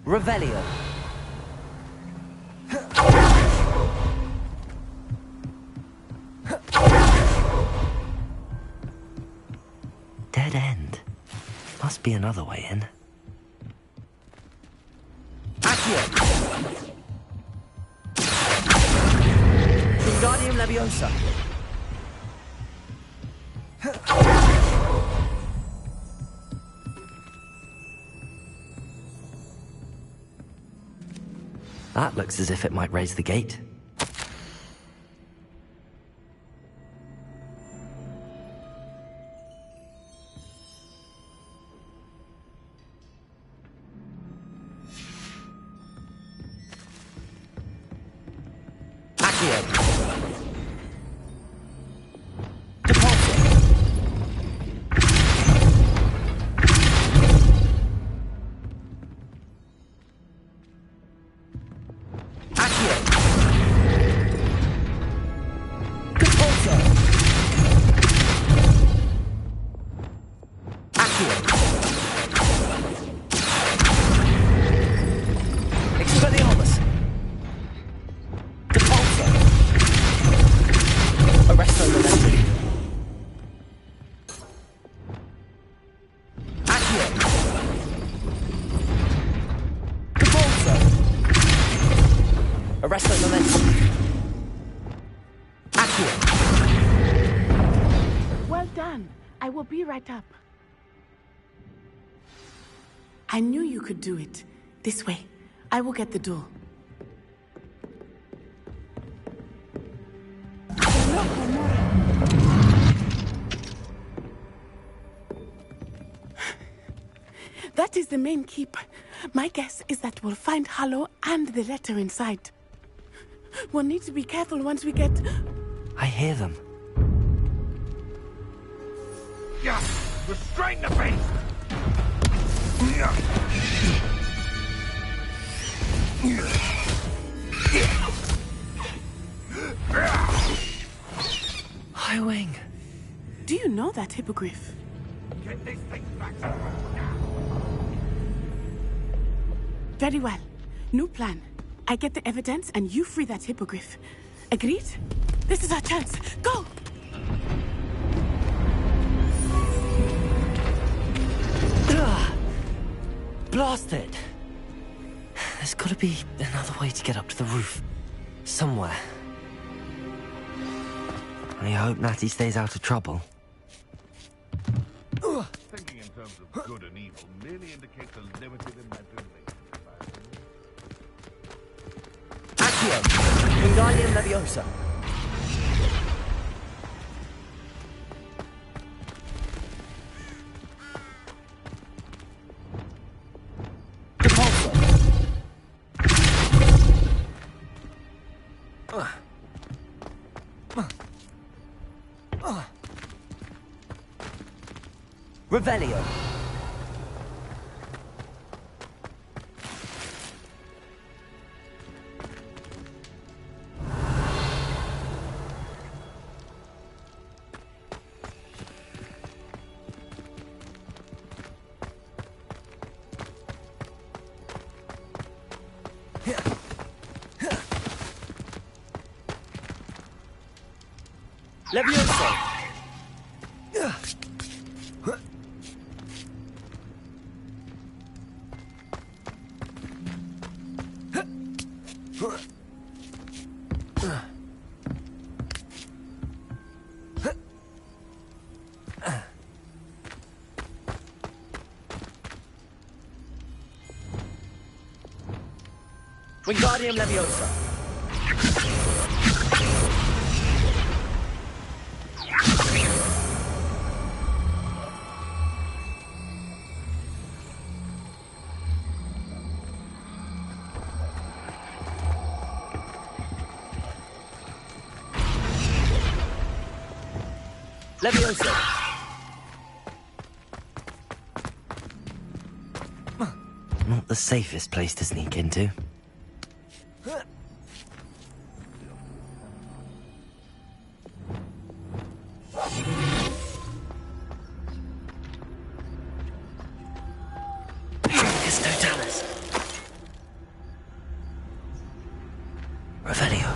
Revelio. Dead end. Must be another way in. Accio. Wingardium Leviosa. That looks as if it might raise the gate. Arresto momentum. Accio. Well done. I will be right up. I knew you could do it. This way. I will get the door. That is the main keep. My guess is that we'll find Harlow and the letter inside. We'll need to be careful once we get... I hear them. Yeah, restrain the beast! Highwing. Do you know that hippogriff? Get this thing back to now. Very well. New plan. I get the evidence and you free that hippogriff. Agreed? This is our chance. Go! Blast it! There's gotta be another way to get up to the roof. Somewhere. I hope Natty stays out of trouble. Thinking in terms of good and evil merely indicates a limited imagination. Accio. Wingardium Leviosa. Revelio. Leviosa. Wingardium Leviosa. Leviosa. Not the safest place to sneak into. Revelio.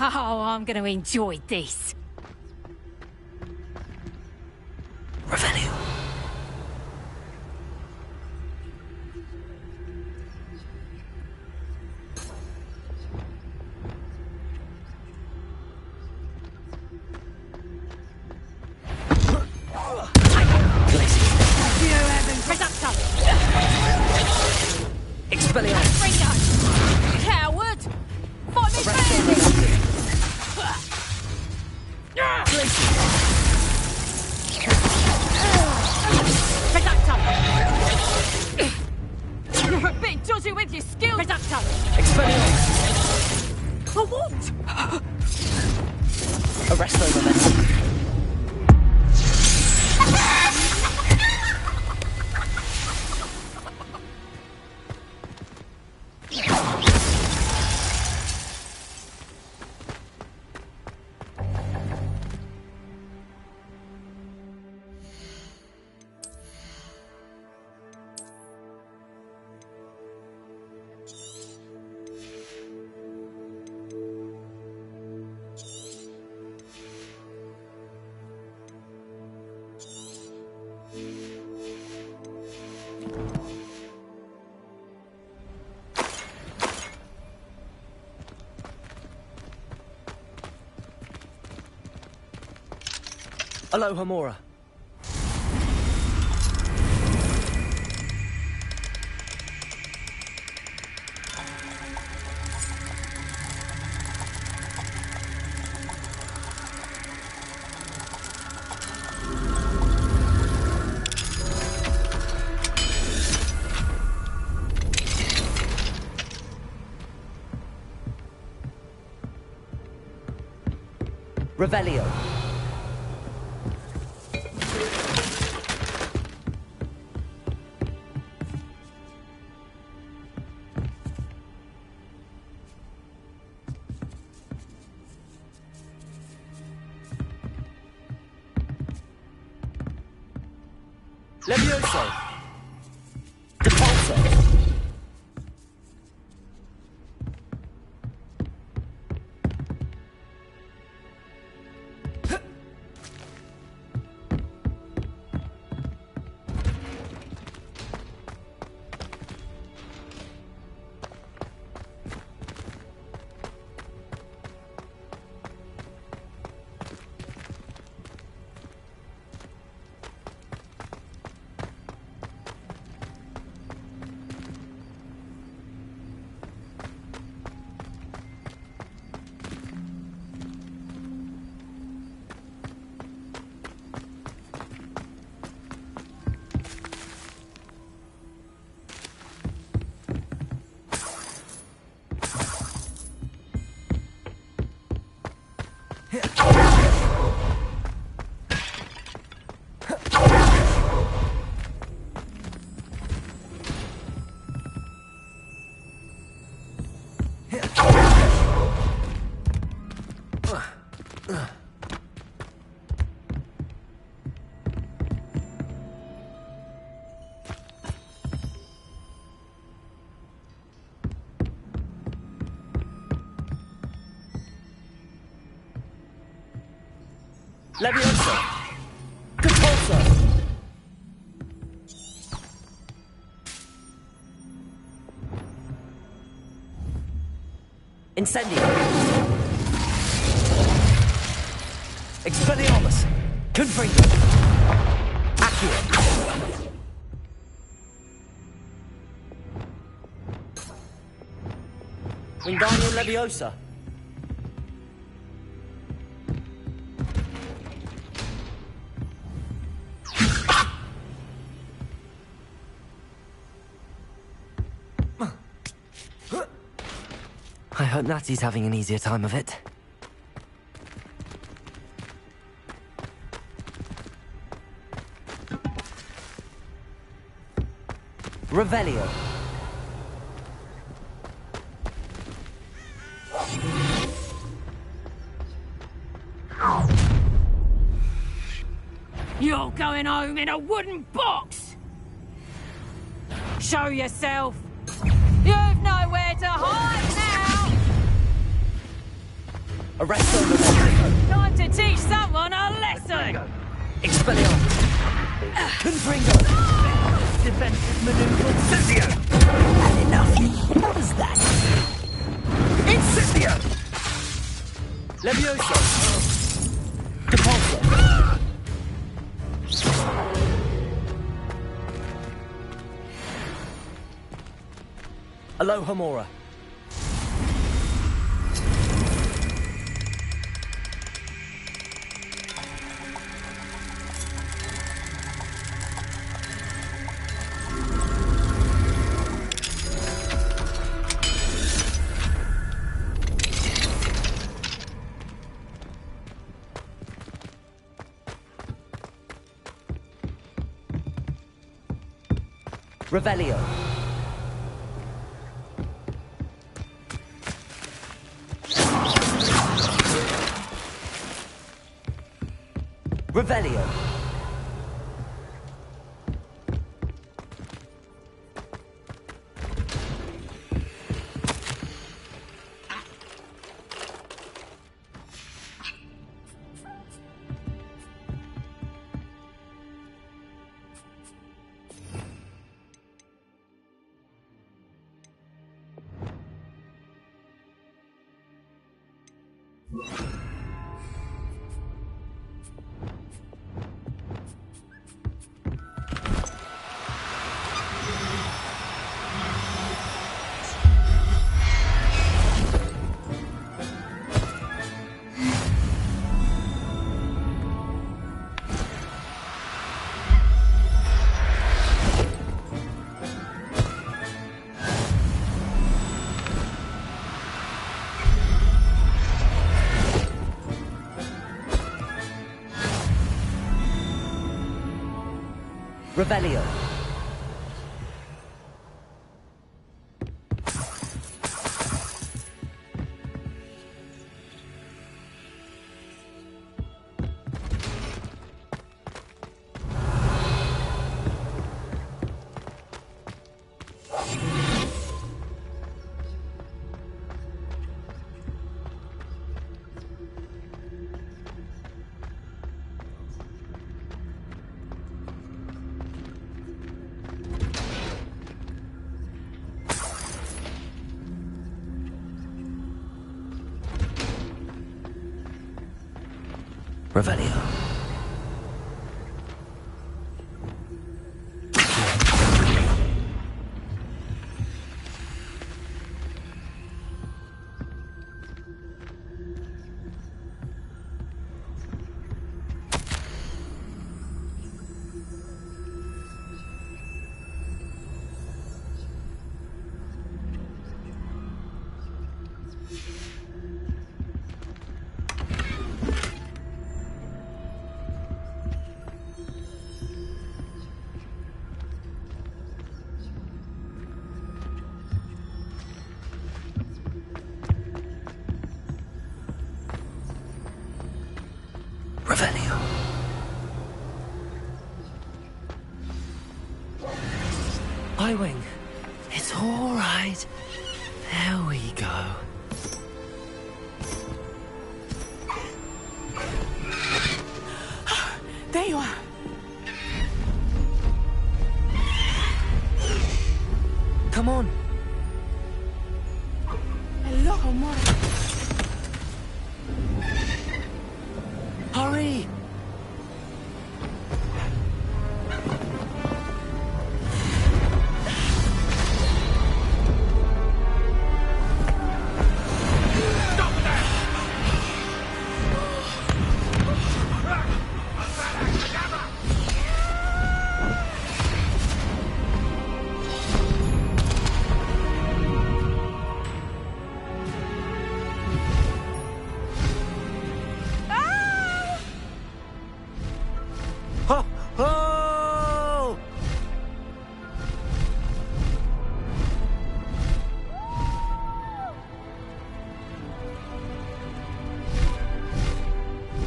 Oh, I'm going to enjoy this. Revelio. Resto momentum. Aloha Mora. Revelio. Levioso. Depulso. Levioso. Depulso. Incendio. Expelliarmus. Confringo. Accio. Wingardium Leviosa. I hope Natty's having an easier time of it. Revelio. You're going home in a wooden box! Show yourself! You've nowhere to hide now! Arresto Revelio. Time to teach someone a lesson! Expelliarmus. Confringo. Defensive maneuver. Incendio! Had enough. What was that? Incendio. Levioso. Depulso. Aloha Mora. Revelio. Revelio. Revelio. Revelio. Revelio. I-Wing, it's all right. There we go. There you are. Come on. Hello, amore. Hurry!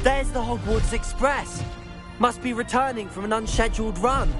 There's the Hogwarts Express. Must be returning from an unscheduled run.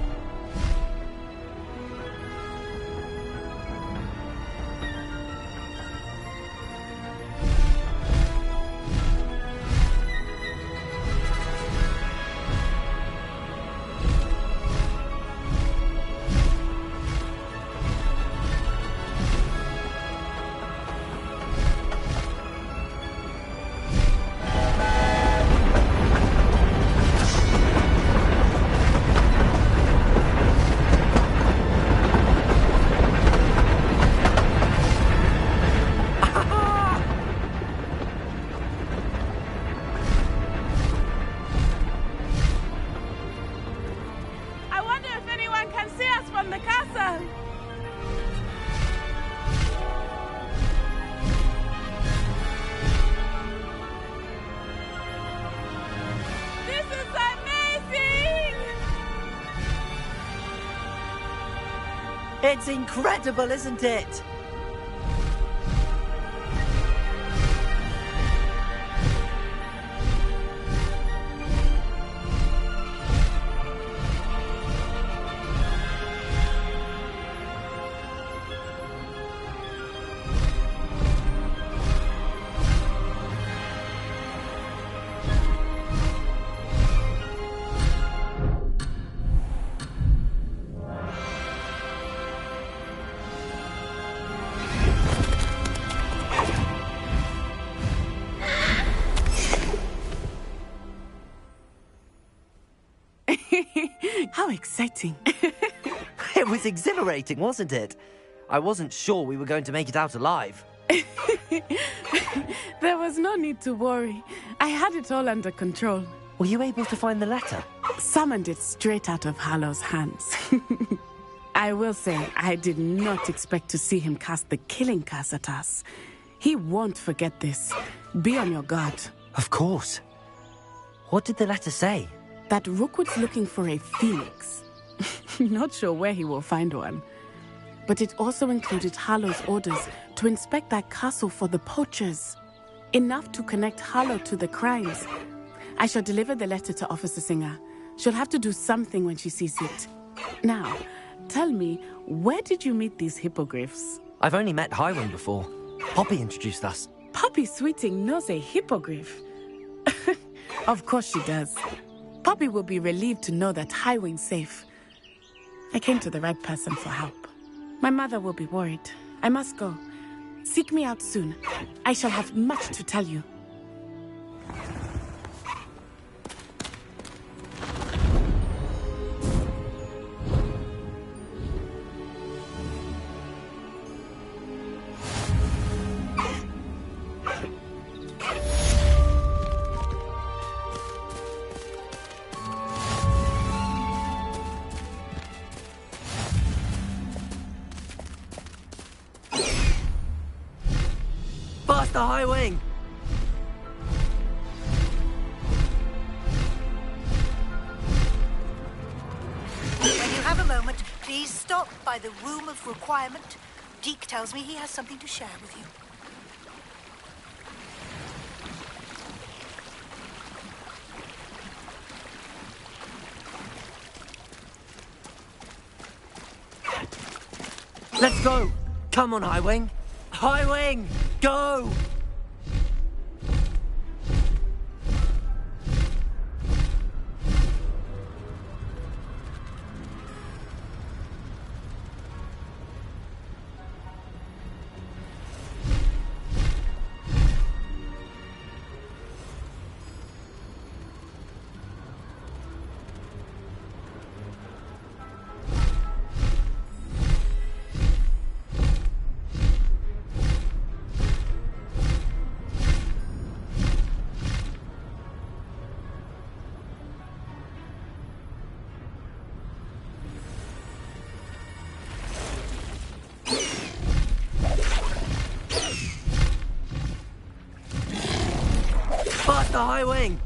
It's incredible, isn't it? How exciting. It was exhilarating, wasn't it? I wasn't sure we were going to make it out alive. There was no need to worry. I had it all under control. Were you able to find the letter? Summoned it straight out of Harlow's hands. I will say, I did not expect to see him cast the killing curse at us. He won't forget this. Be on your guard. Of course. What did the letter say? That Rookwood's looking for a phoenix. Not sure where he will find one. But it also included Harlow's orders to inspect that castle for the poachers. Enough to connect Harlow to the crimes. I shall deliver the letter to Officer Singer. She'll have to do something when she sees it. Now, tell me, where did you meet these hippogriffs? I've only met Highwing before. Poppy introduced us. Poppy Sweeting knows a hippogriff. Of course she does. Poppy will be relieved to know that Highwing's safe. I came to the right person for help. My mother will be worried. I must go. Seek me out soon. I shall have much to tell you. Faster, Highwing! When you have a moment, please stop by the Room of Requirement. Deke tells me he has something to share with you. Let's go! Come on, Highwing! Highwing! Go! Faster, Highwing!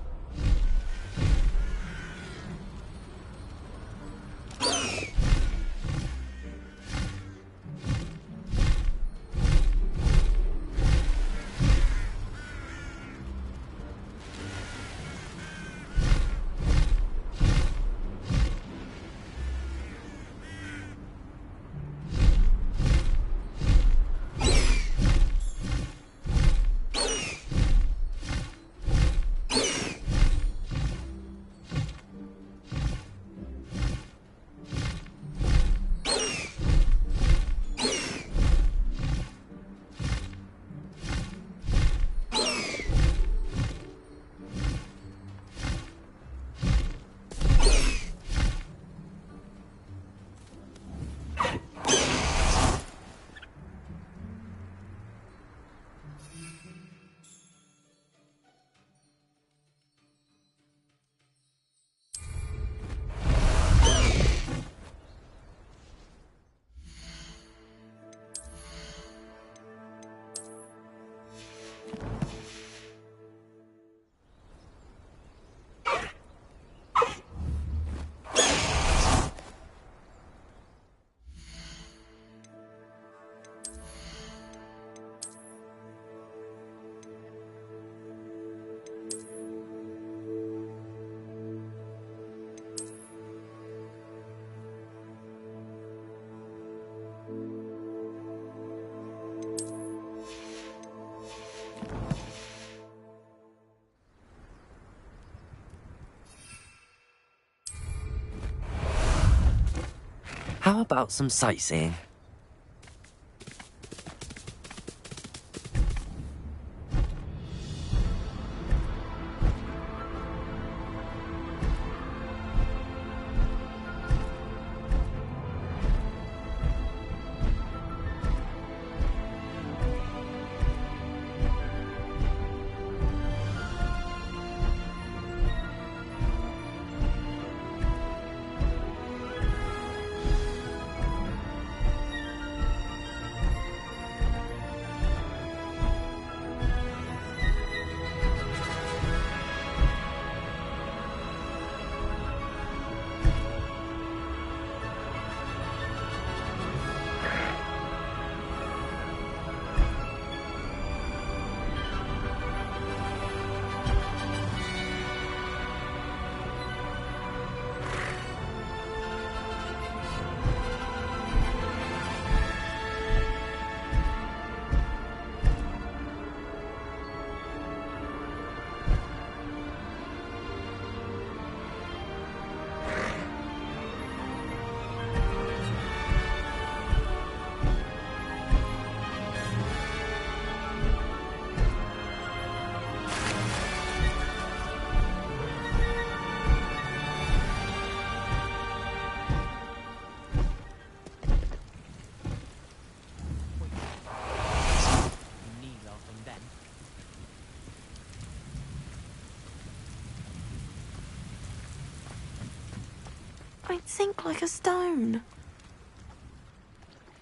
How about some sightseeing? I'd sink like a stone.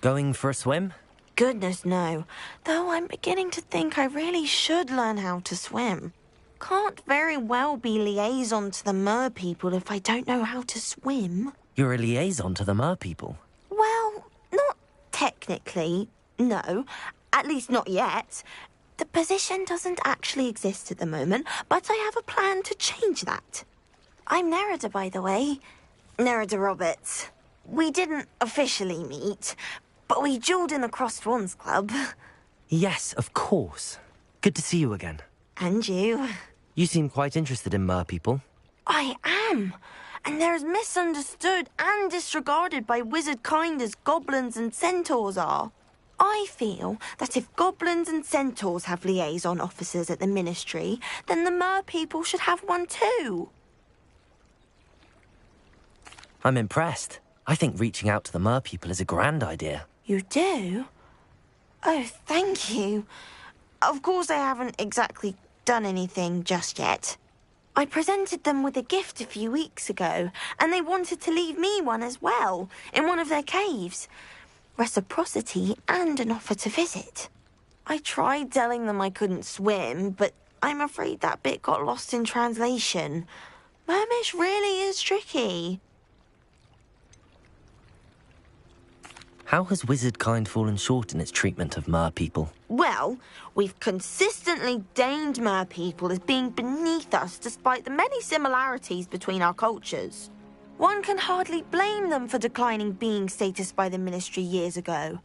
Going for a swim? Goodness, no. Though I'm beginning to think I really should learn how to swim. Can't very well be liaison to the mer people if I don't know how to swim. You're a liaison to the mer people. Well, not technically, no. At least not yet. The position doesn't actually exist at the moment, but I have a plan to change that. I'm Nerida, by the way. Nerida Roberts. We didn't officially meet, but we duelled in the Crossed Swans Club. Yes, of course. Good to see you again. And you. You seem quite interested in mer people. I am. And they're as misunderstood and disregarded by wizard kind as goblins and centaurs are. I feel that if goblins and centaurs have liaison officers at the Ministry, then the mer people should have one too. I'm impressed. I think reaching out to the mer people is a grand idea. You do? Oh, thank you. Of course I haven't exactly done anything just yet. I presented them with a gift a few weeks ago, and they wanted to leave me one as well, in one of their caves. Reciprocity and an offer to visit. I tried telling them I couldn't swim, but I'm afraid that bit got lost in translation. Mermish really is tricky. How has wizard kind fallen short in its treatment of mer people? Well, we've consistently deemed mer people as being beneath us despite the many similarities between our cultures. One can hardly blame them for declining being status by the Ministry years ago.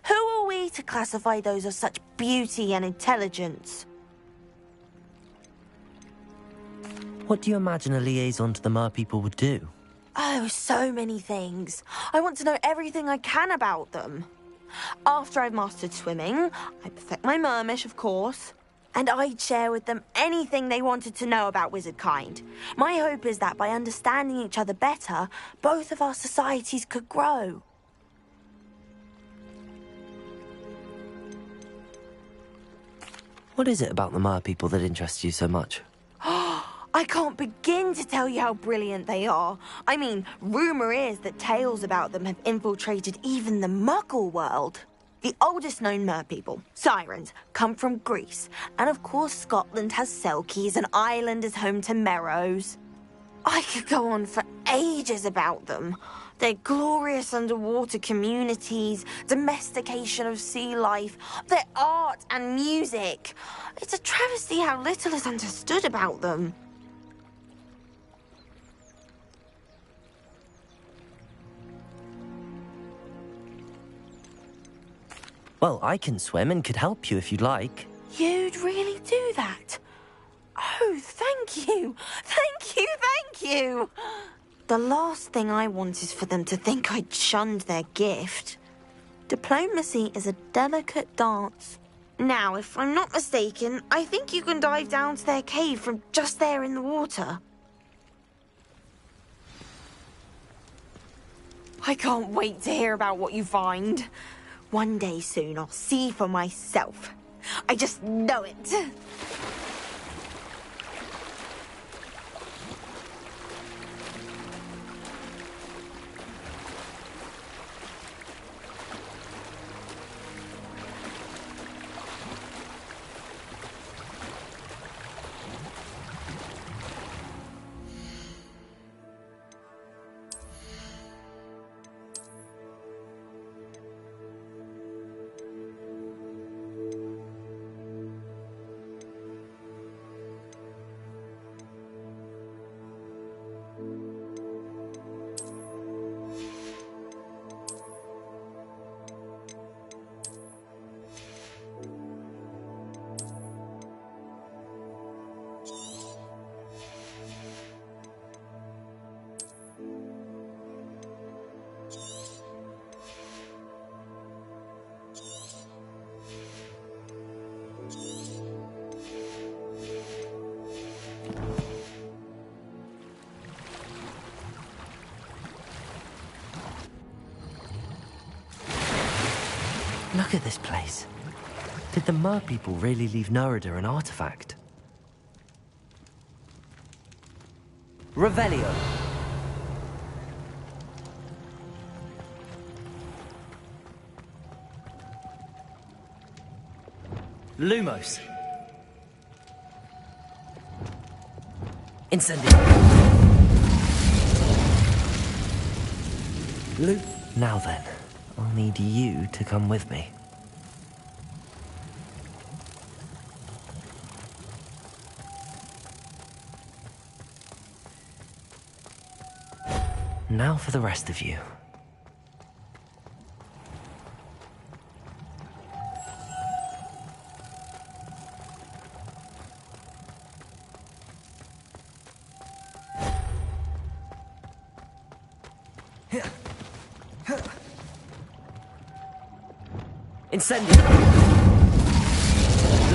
Who are we to classify those of such beauty and intelligence? What do you imagine a liaison to the mer people would do? Oh, so many things. I want to know everything I can about them. After I've mastered swimming, I'd perfect my mermish, of course, and I'd share with them anything they wanted to know about wizard kind. My hope is that by understanding each other better, both of our societies could grow. What is it about the mer people that interests you so much? I can't begin to tell you how brilliant they are. I mean, rumour is that tales about them have infiltrated even the Muggle world. The oldest known mer people, sirens, come from Greece. And of course Scotland has Selkies and Ireland is home to Merrows. I could go on for ages about them. Their glorious underwater communities, domestication of sea life, their art and music. It's a travesty how little is understood about them. Well, I can swim and could help you if you'd like. You'd really do that? Oh, thank you. Thank you, thank you. The last thing I want is for them to think I shunned their gift. Diplomacy is a delicate dance. Now, if I'm not mistaken, I think you can dive down to their cave from just there in the water. I can't wait to hear about what you find. One day soon, I'll see for myself. I just know it. Look at this place. Did the Mer people really leave Nerida an artifact? Revelio. Lumos. Incendio. Now then, I'll need you to come with me. Now for the rest of you. Incendio.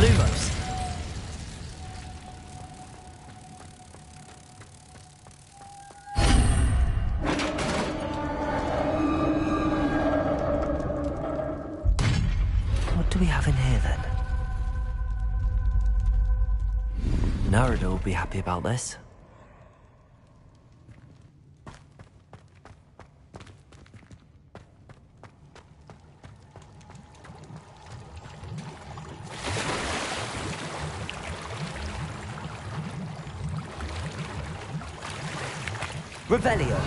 Lumos. What do we have in here then? Nerida will be happy about this. Revelio.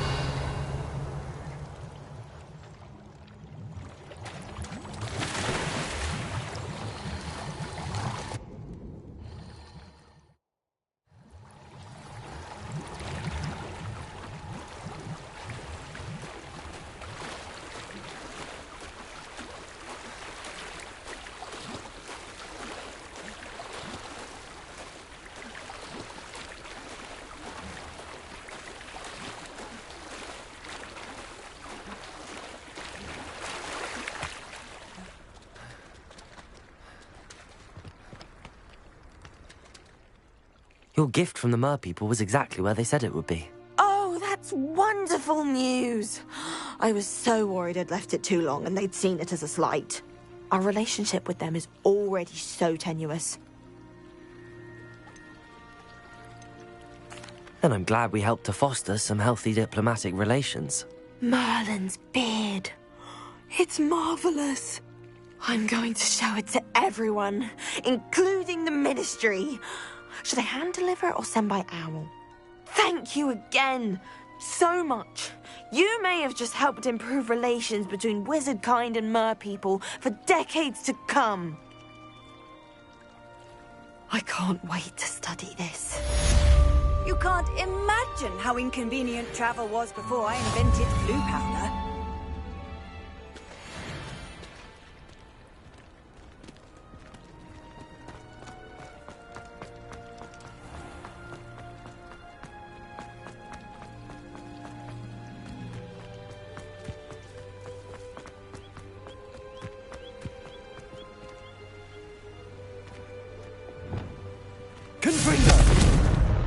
Your gift from the Mer people was exactly where they said it would be. Oh, that's wonderful news. I was so worried I'd left it too long and they'd seen it as a slight. Our relationship with them is already so tenuous. And I'm glad we helped to foster some healthy diplomatic relations. Merlin's beard. It's marvelous. I'm going to show it to everyone, including the Ministry. Should I hand deliver it or send by owl? Thank you again so much. You may have just helped improve relations between wizard kind and mer people for decades to come. I can't wait to study this. You can't imagine how inconvenient travel was before I invented blue powder.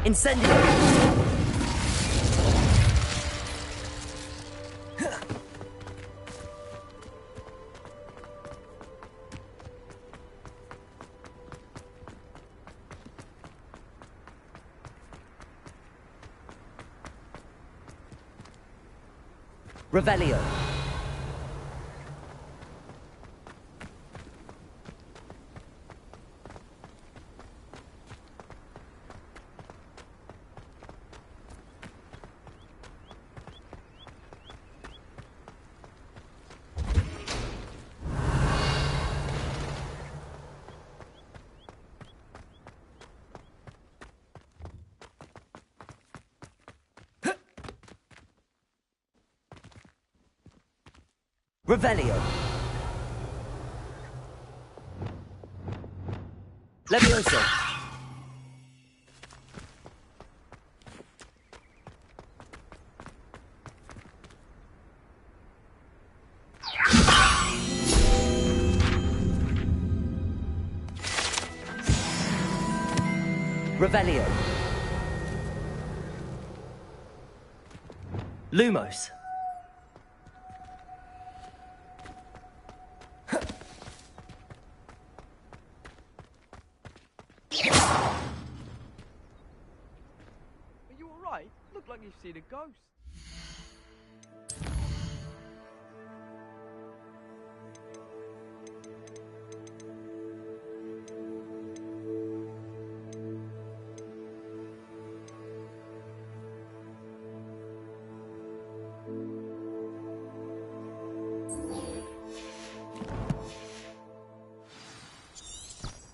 Incendio! Revelio. Revelio. Levioso. Revelio. Lumos. Look like you've seen a ghost.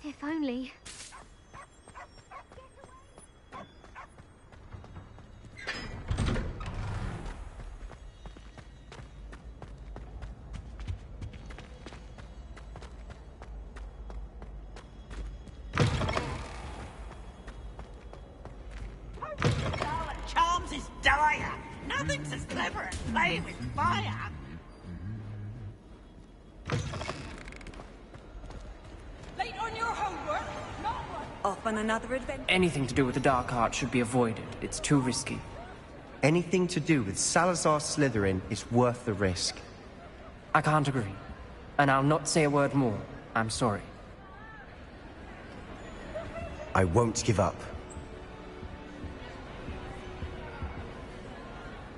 If only. Charms is dire. Nothing's as clever as playing with fire. Late on your homework? Not one. Off on another adventure? Anything to do with the dark art should be avoided. It's too risky. Anything to do with Salazar Slytherin is worth the risk. I can't agree. And I'll not say a word more. I'm sorry. I won't give up.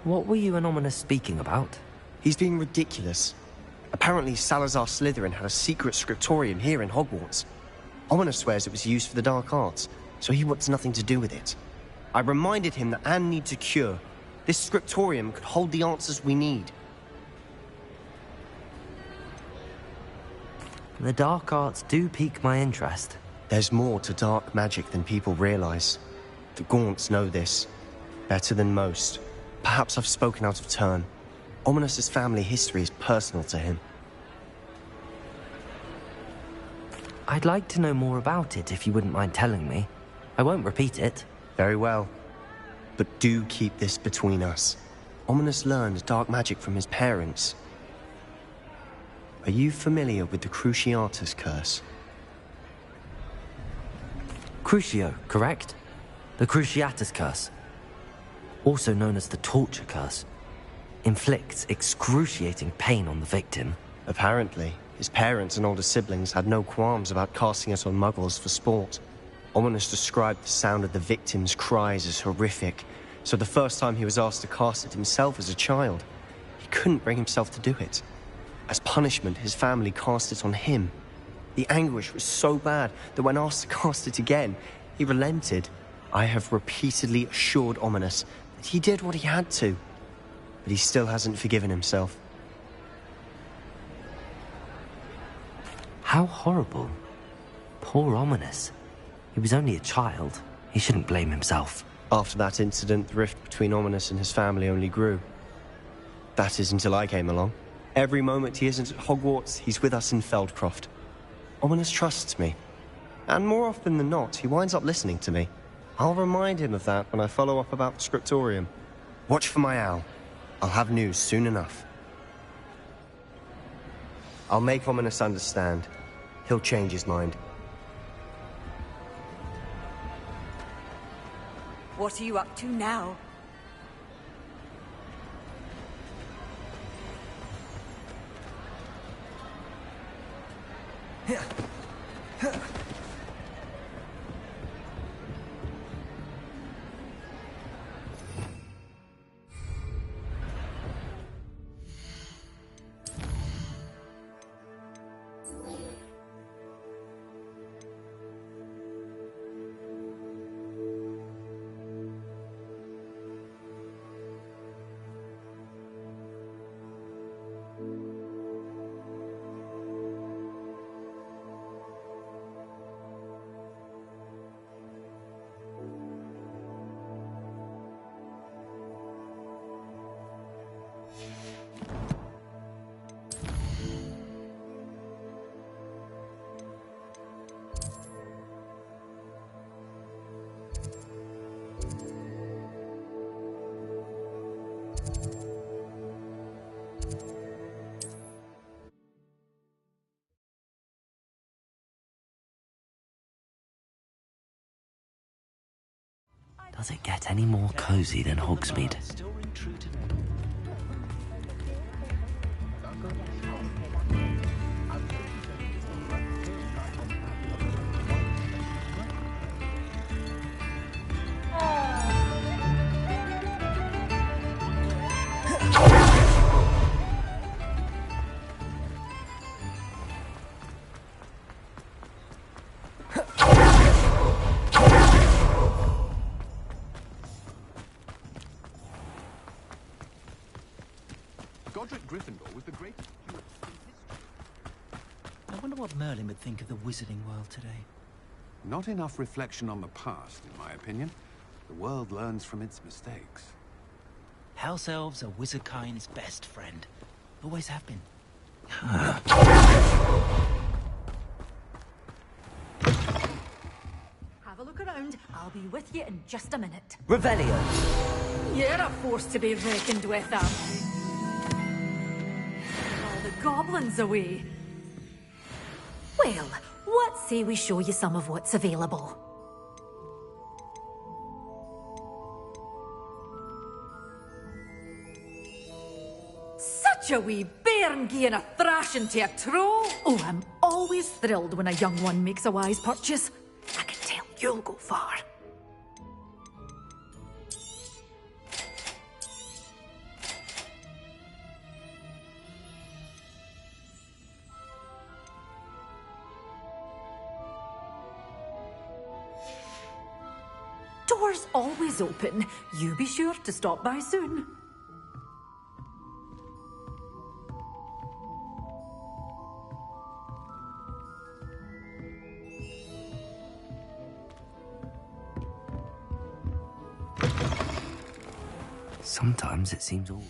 What were you and Ominous speaking about? He's being ridiculous. Apparently Salazar Slytherin had a secret scriptorium here in Hogwarts. Ominous swears it was used for the dark arts, so he wants nothing to do with it. I reminded him that Anne needs a cure. This scriptorium could hold the answers we need. The dark arts do pique my interest. There's more to dark magic than people realize. The Gaunts know this. Better than most. Perhaps I've spoken out of turn. Ominous's family history is personal to him. I'd like to know more about it if you wouldn't mind telling me. I won't repeat it. Very well. But do keep this between us. Ominous learned dark magic from his parents. Are you familiar with the Cruciatus curse? Crucio, correct? The Cruciatus curse. Also known as the torture curse. Inflicts excruciating pain on the victim. Apparently, his parents and older siblings had no qualms about casting it on muggles for sport. Ominous described the sound of the victim's cries as horrific, so the first time he was asked to cast it himself as a child, he couldn't bring himself to do it. As punishment, his family cast it on him. The anguish was so bad that when asked to cast it again, he relented. I have repeatedly assured Ominous that he did what he had to, but he still hasn't forgiven himself. How horrible. Poor Ominous. He was only a child. He shouldn't blame himself. After that incident, the rift between Ominous and his family only grew. That is until I came along. Every moment he isn't at Hogwarts, he's with us in Feldcroft. Ominous trusts me. And more often than not, he winds up listening to me. I'll remind him of that when I follow up about the scriptorium. Watch for my owl. I'll have news soon enough. I'll make Ominous understand. He'll change his mind. What are you up to now? Does it get any more cozy than Hogsmeade? I wonder what Merlin would think of the wizarding world today. Not enough reflection on the past, in my opinion. The world learns from its mistakes. House elves are wizardkind's best friend. Always have been. Have a look around. I'll be with you in just a minute. Revelio. You're a force to be reckoned with, aren't you? All the goblins away. Well, what say we show you some of what's available? Such a wee bairn gieing a thrashing to a troll! Oh, I'm always thrilled when a young one makes a wise purchase. I can tell you'll go far. Doors always open. You be sure to stop by soon. Sometimes it seems all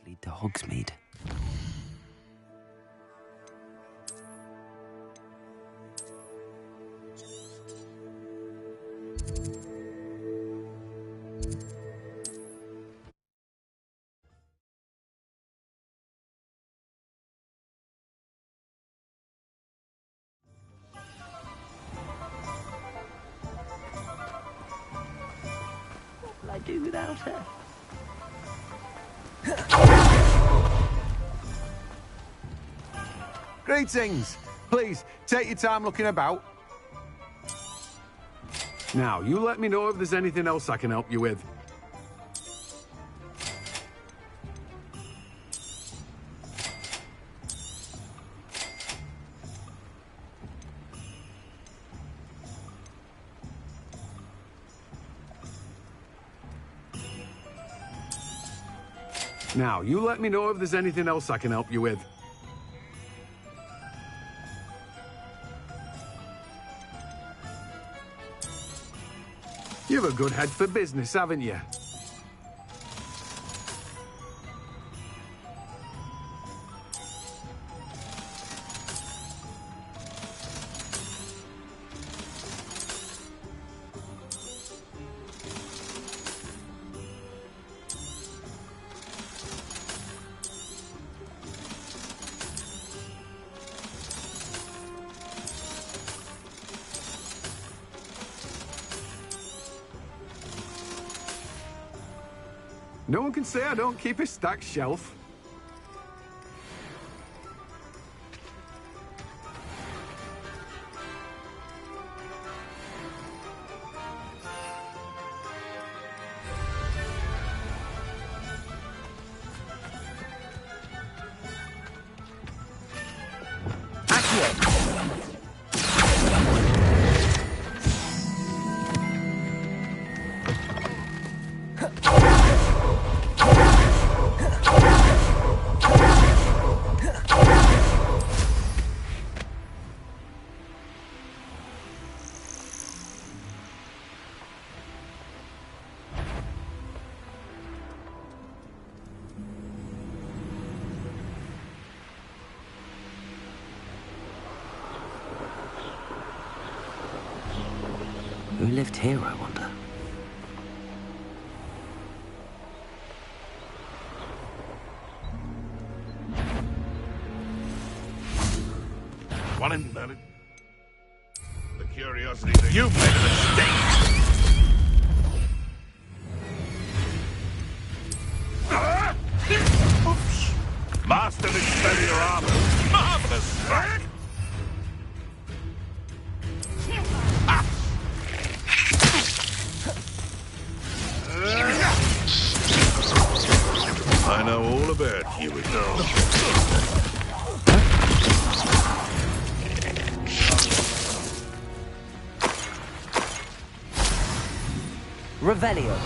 lead to Hogsmeade. I do without her. Greetings! Please, take your time looking about. Now, you let me know if there's anything else I can help you with. Now, you let me know if there's anything else I can help you with. You've a good head for business, haven't you? No one can say I don't keep a stacked shelf. Who lived here, I wonder? One in the curiosity that you made a mistake. Master Expellior armor. Marvelous strike. I know all about you, Revelio.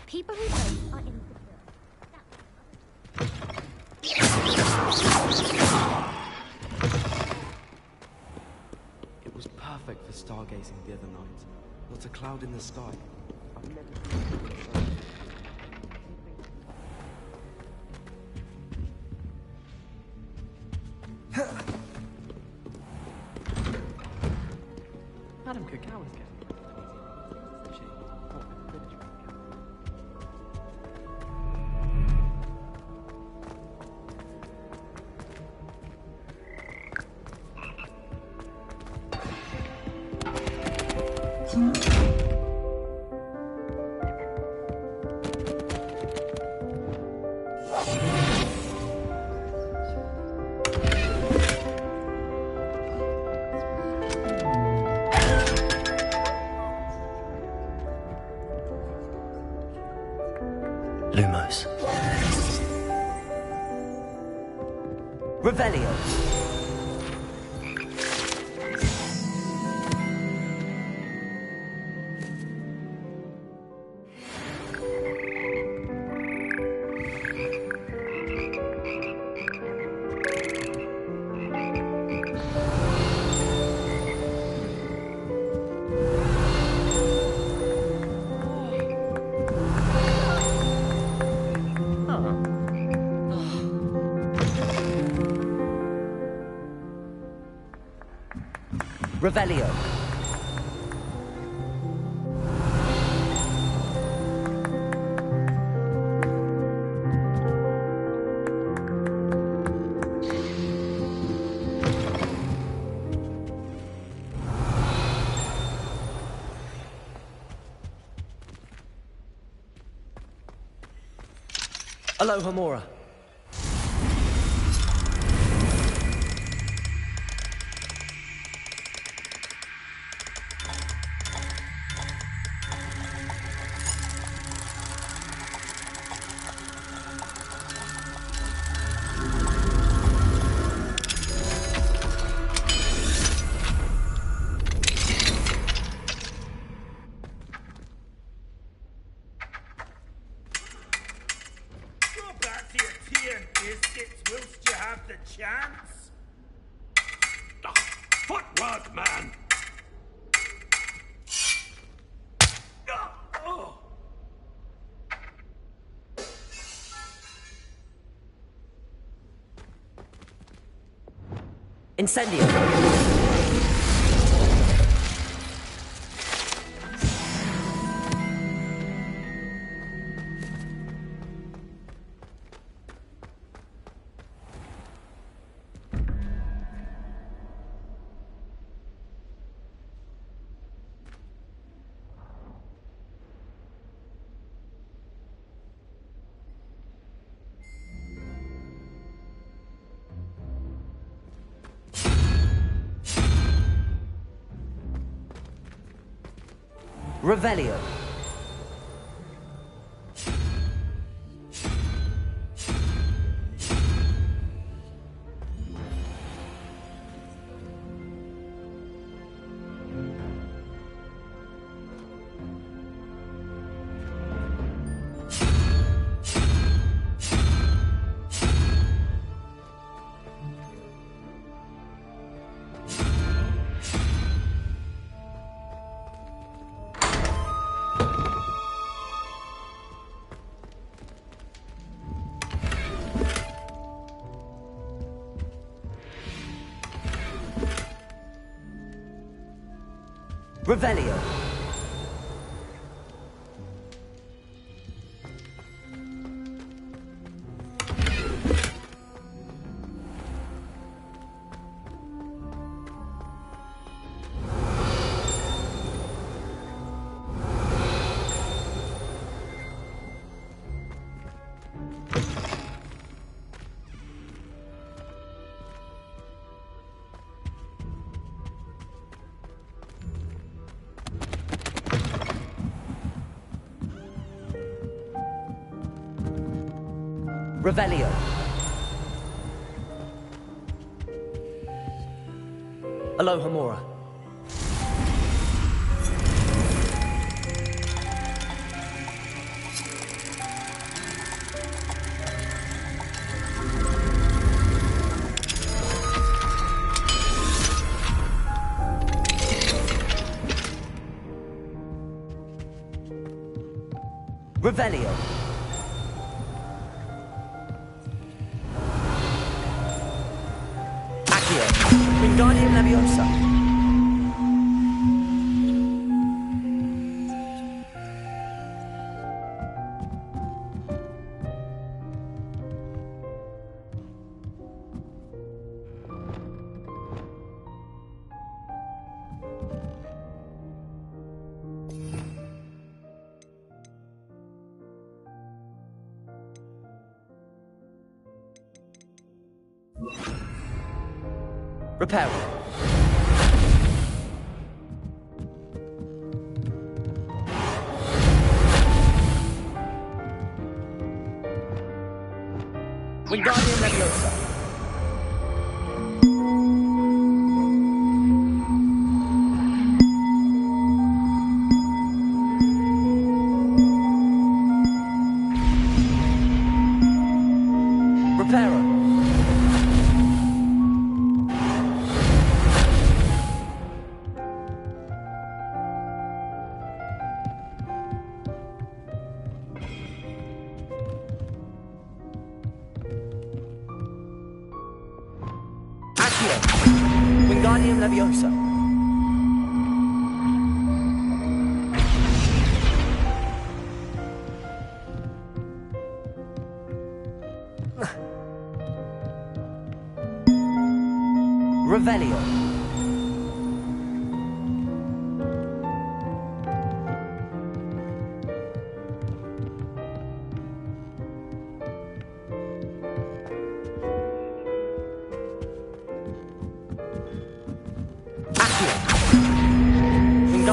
People who vote are insecure. It was perfect for stargazing the other night. Not a cloud in the sky. I've never Madam Cacao is getting Lumos. Revelio. Revelio. Alohomora. Footwork, man! Incendio. Revelio. Revelio. Revelio. Alohomora. Revelio. Wingardium Leviosa. Reparo. Wingardium Leviosa. Reparo. Wingardium Leviosa. Revelio.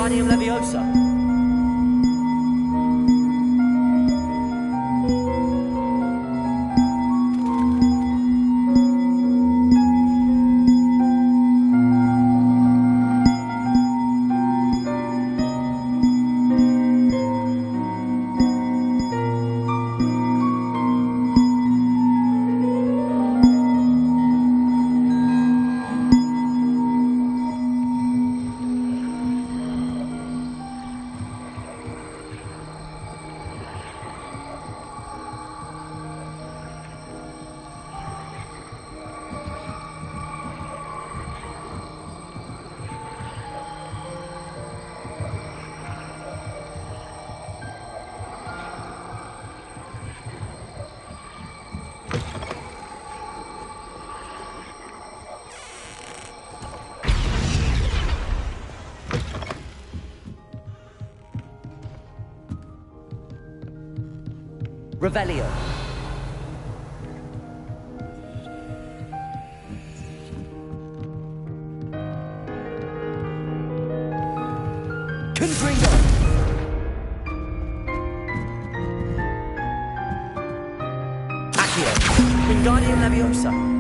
Wingardium Leviosa. Revelio. Confringo. Accio. Wingardium Leviosa.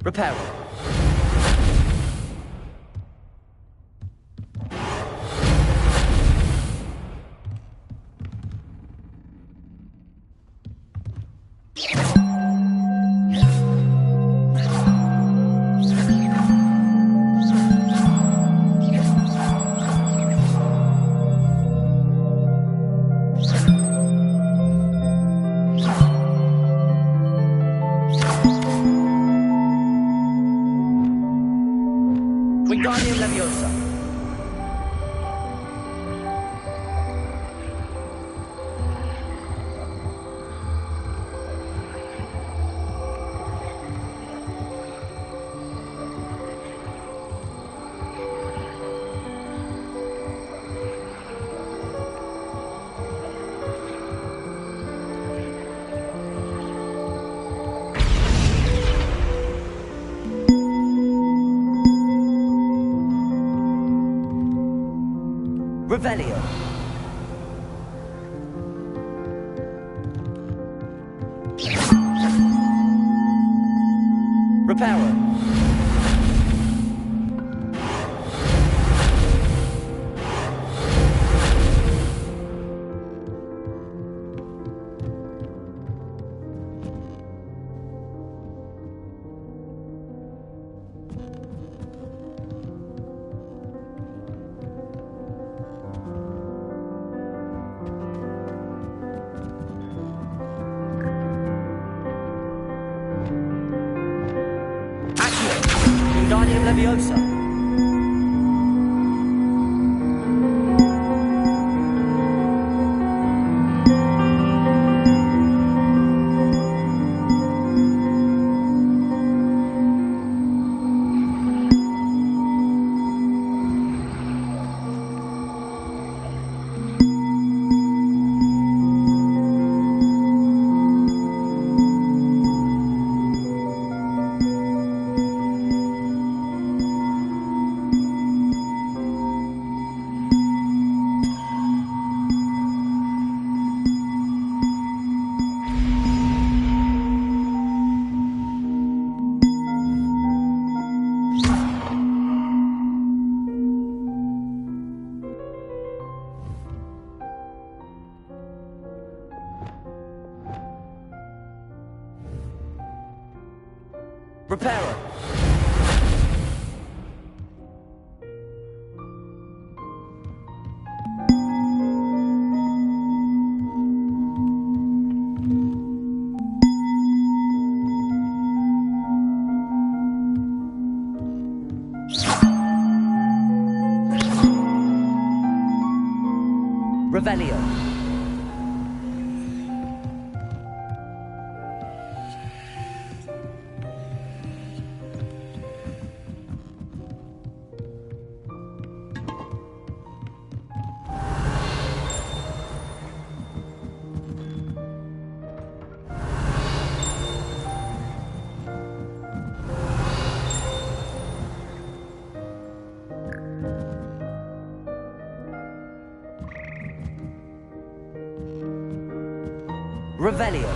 Reparo. Wingardium Leviosa. Revelio. Reparo. Wingardium Leviosa. Reparo. Revelio. Revelio.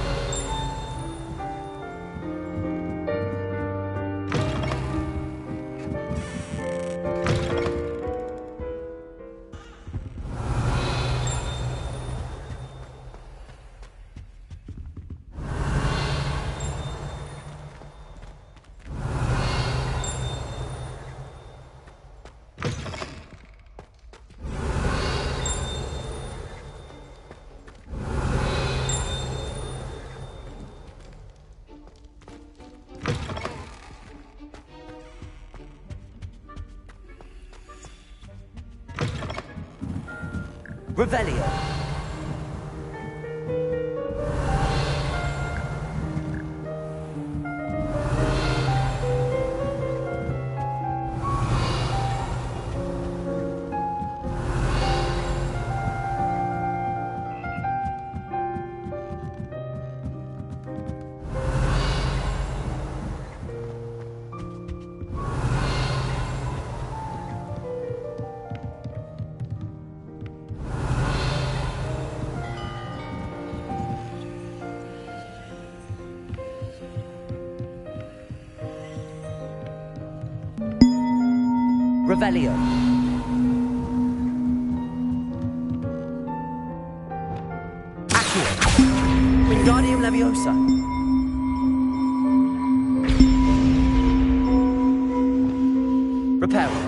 Revelio. Revelio. Accio. Wingardium Leviosa. Reparo.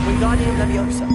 Wingardium Leviosa.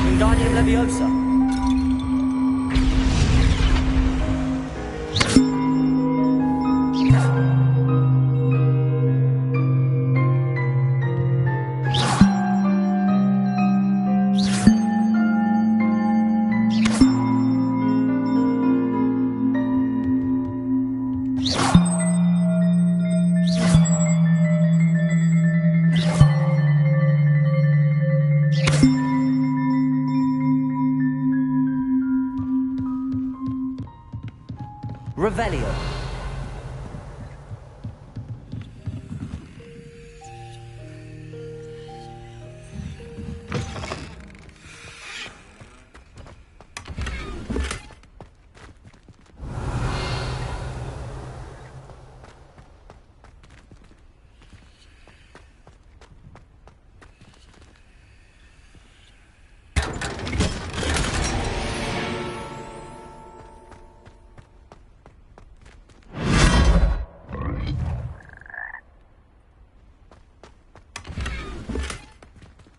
Wingardium Leviosa. Revelio.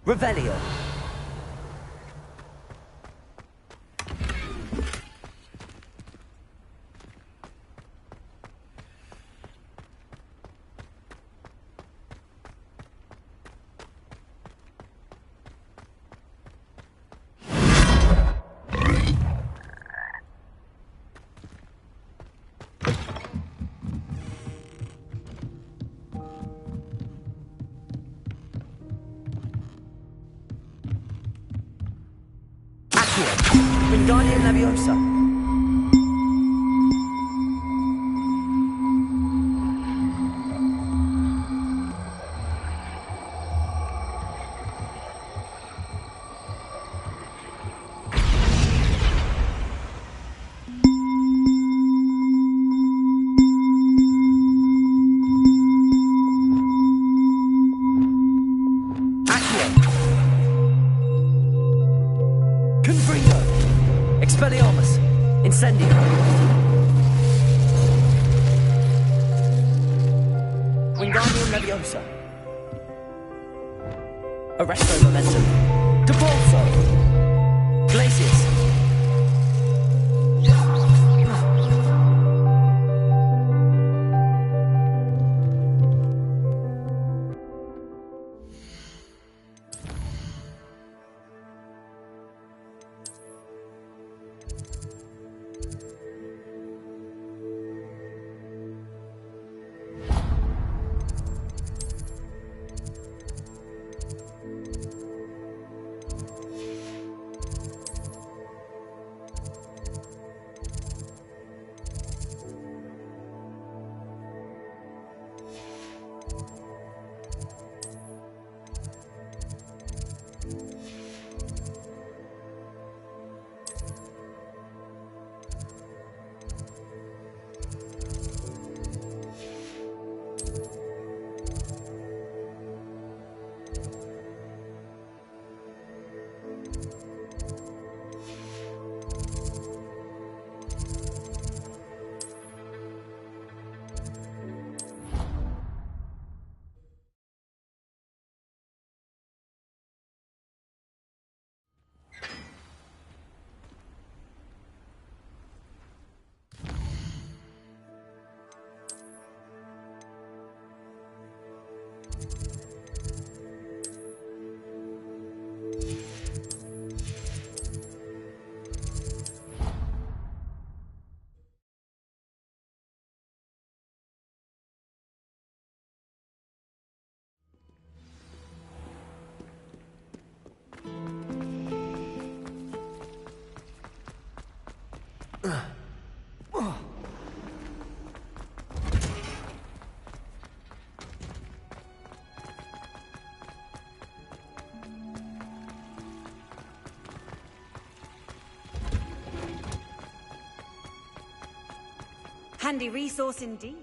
Revelio. Wingardium Leviosa. Expelliarmus! Incendio! Wingardium Leviosa! Arresto Momentum! Depulso! Glacius! Handy resource indeed.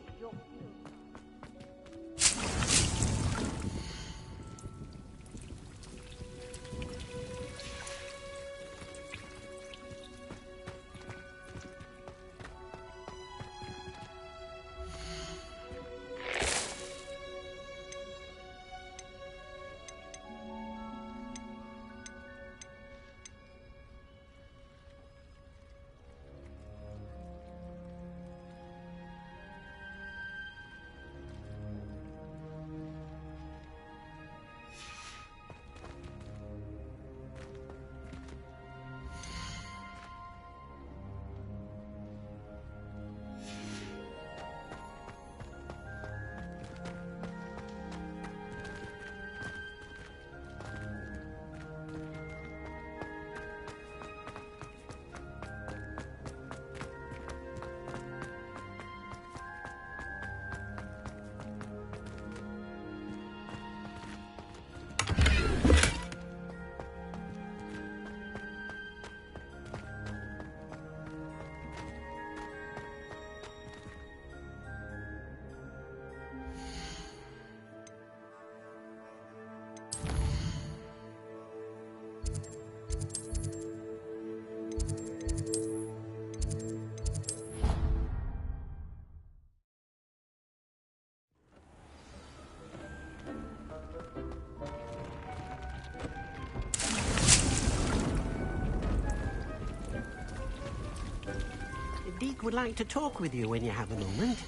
Deke would like to talk with you when you have a moment.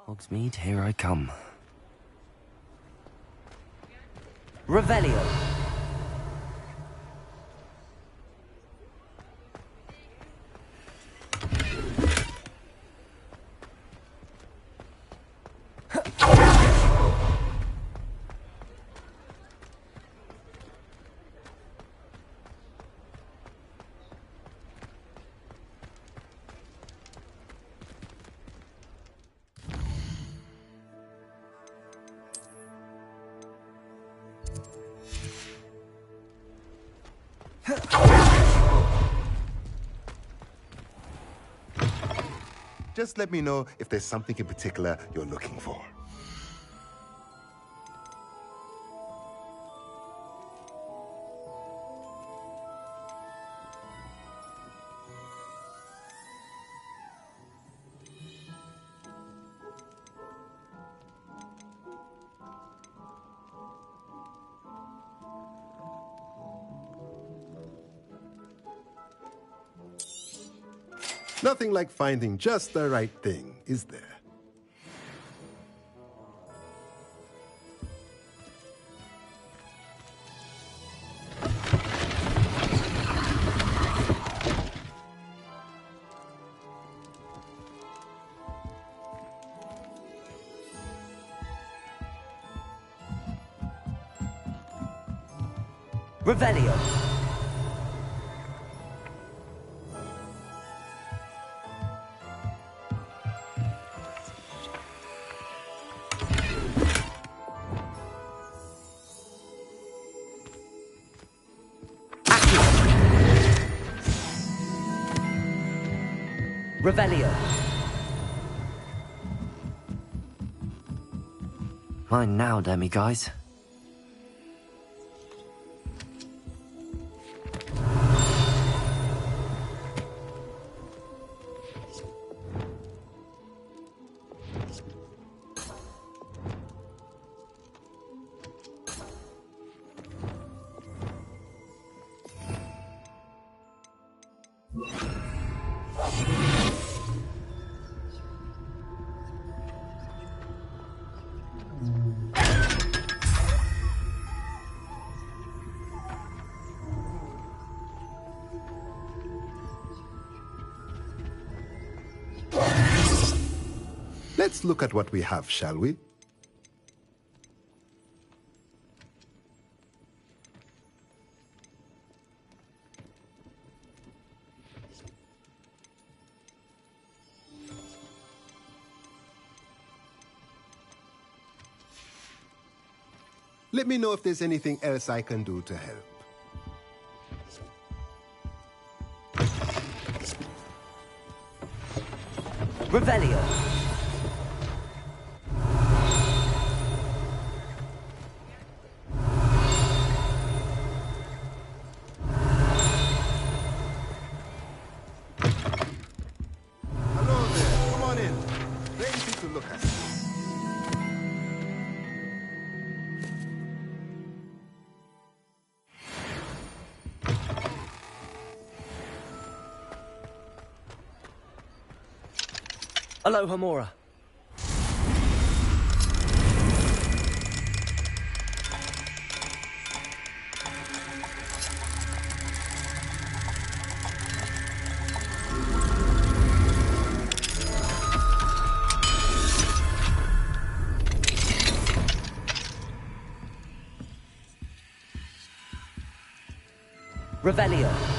Hogsmeade, here I come. Revelio! Just let me know if there's something in particular you're looking for. Nothing like finding just the right thing, is there? Revelio! Revelio. Mine now, demiguise. Let's look at what we have, shall we? Let me know if there's anything else I can do to help. Revelio. Hello there, come on in. Plenty to look at. Aloha Mora. Revelio.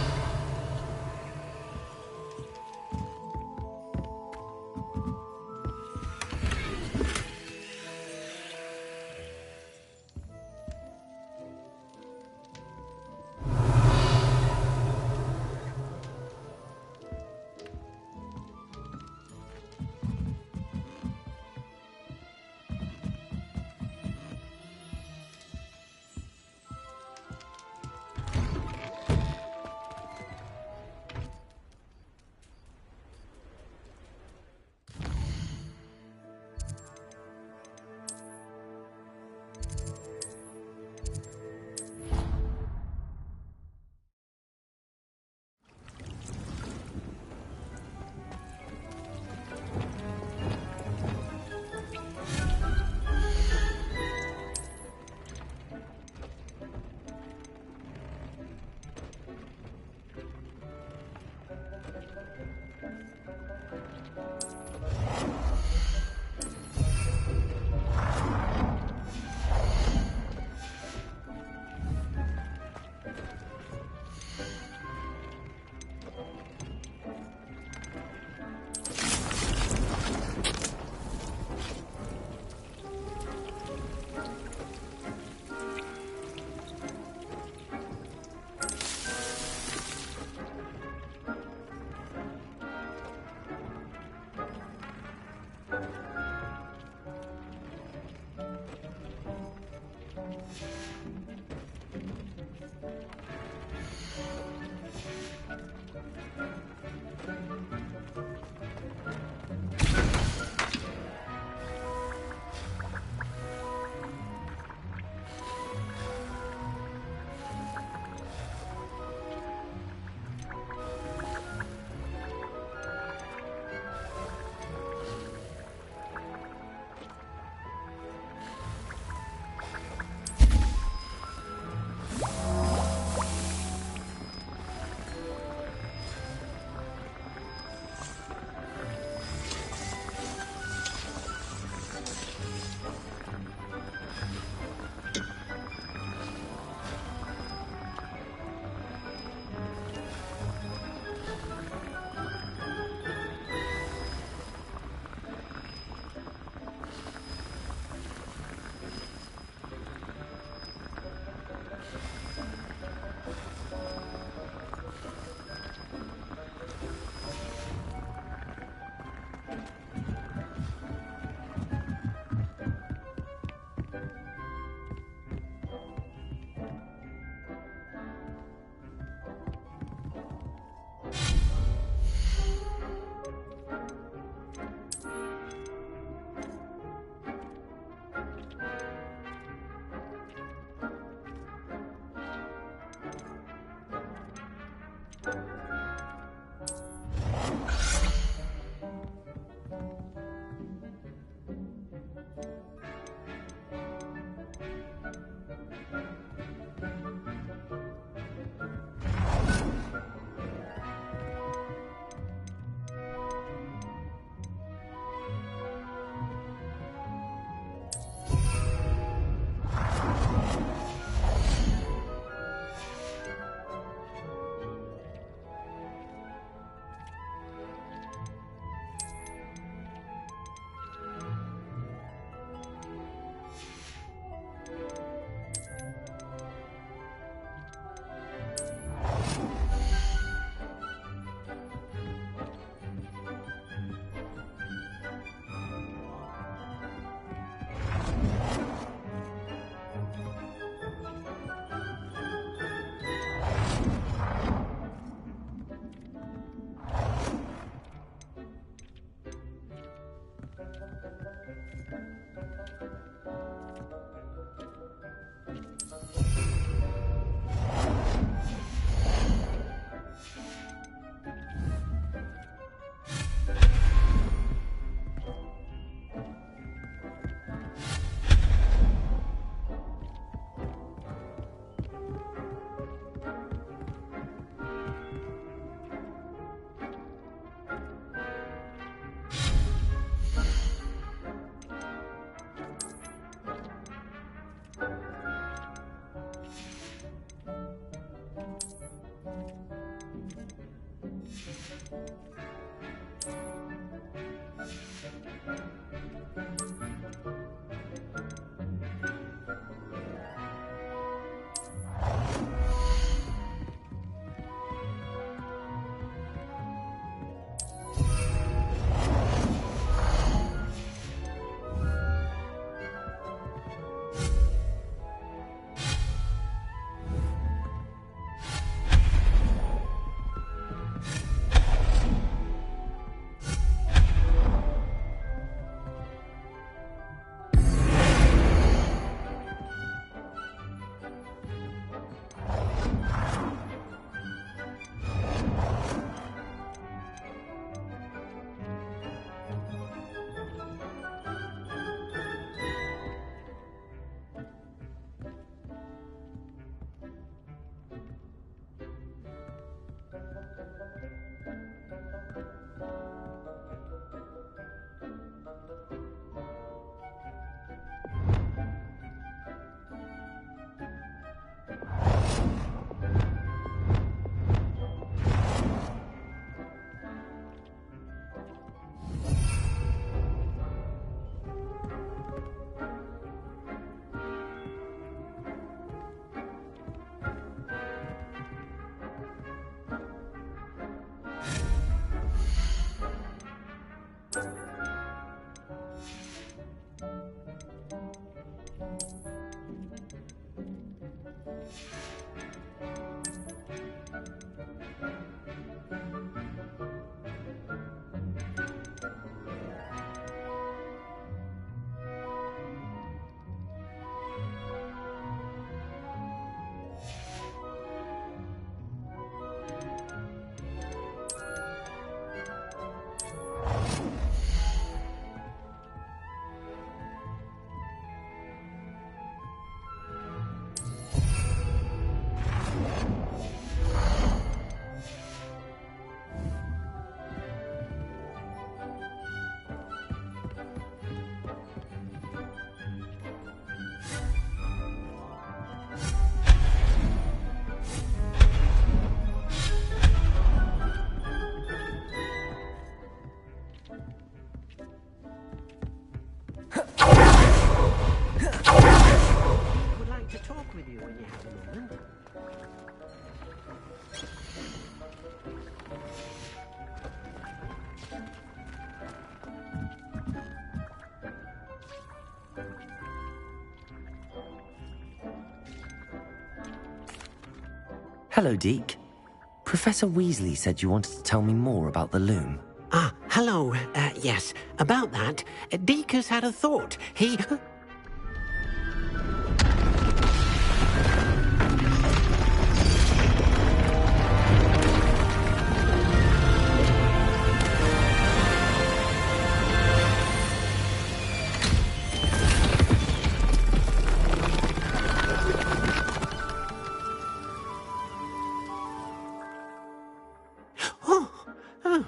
Hello, Deke. Professor Weasley said you wanted to tell me more about the loom. Ah, hello. Yes, about that, Deke has had a thought. He...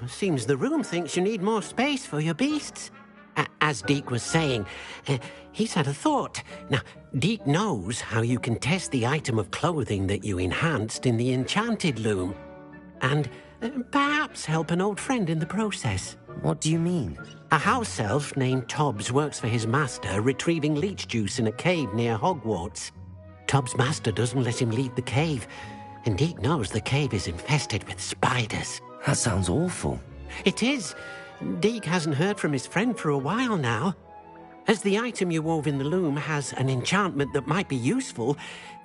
Seems the room thinks you need more space for your beasts. As Deke was saying, he's had a thought. Now, Deke knows how you can test the item of clothing that you enhanced in the enchanted loom. And perhaps help an old friend in the process. What do you mean? A house elf named Tobbs works for his master retrieving leech juice in a cave near Hogwarts. Tobbs' master doesn't let him leave the cave, and Deke knows the cave is infested with spiders. That sounds awful. It is. Deke hasn't heard from his friend for a while now. As the item you wove in the loom has an enchantment that might be useful,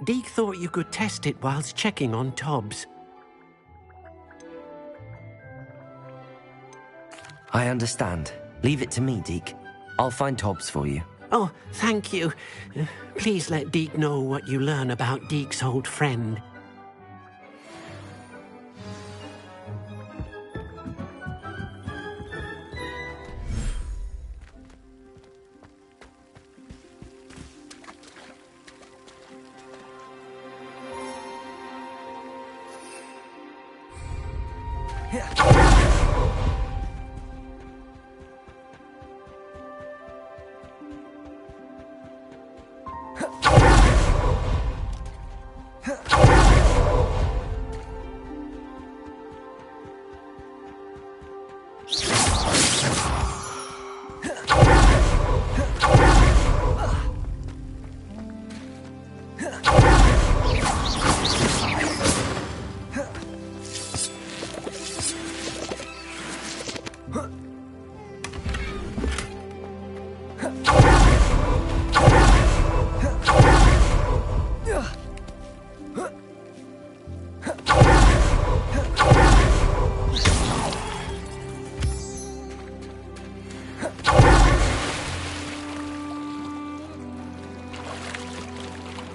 Deke thought you could test it whilst checking on Tobbs. I understand. Leave it to me, Deke. I'll find Tobbs for you. Oh, thank you. Please let Deke know what you learn about Deke's old friend.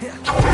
Yeah.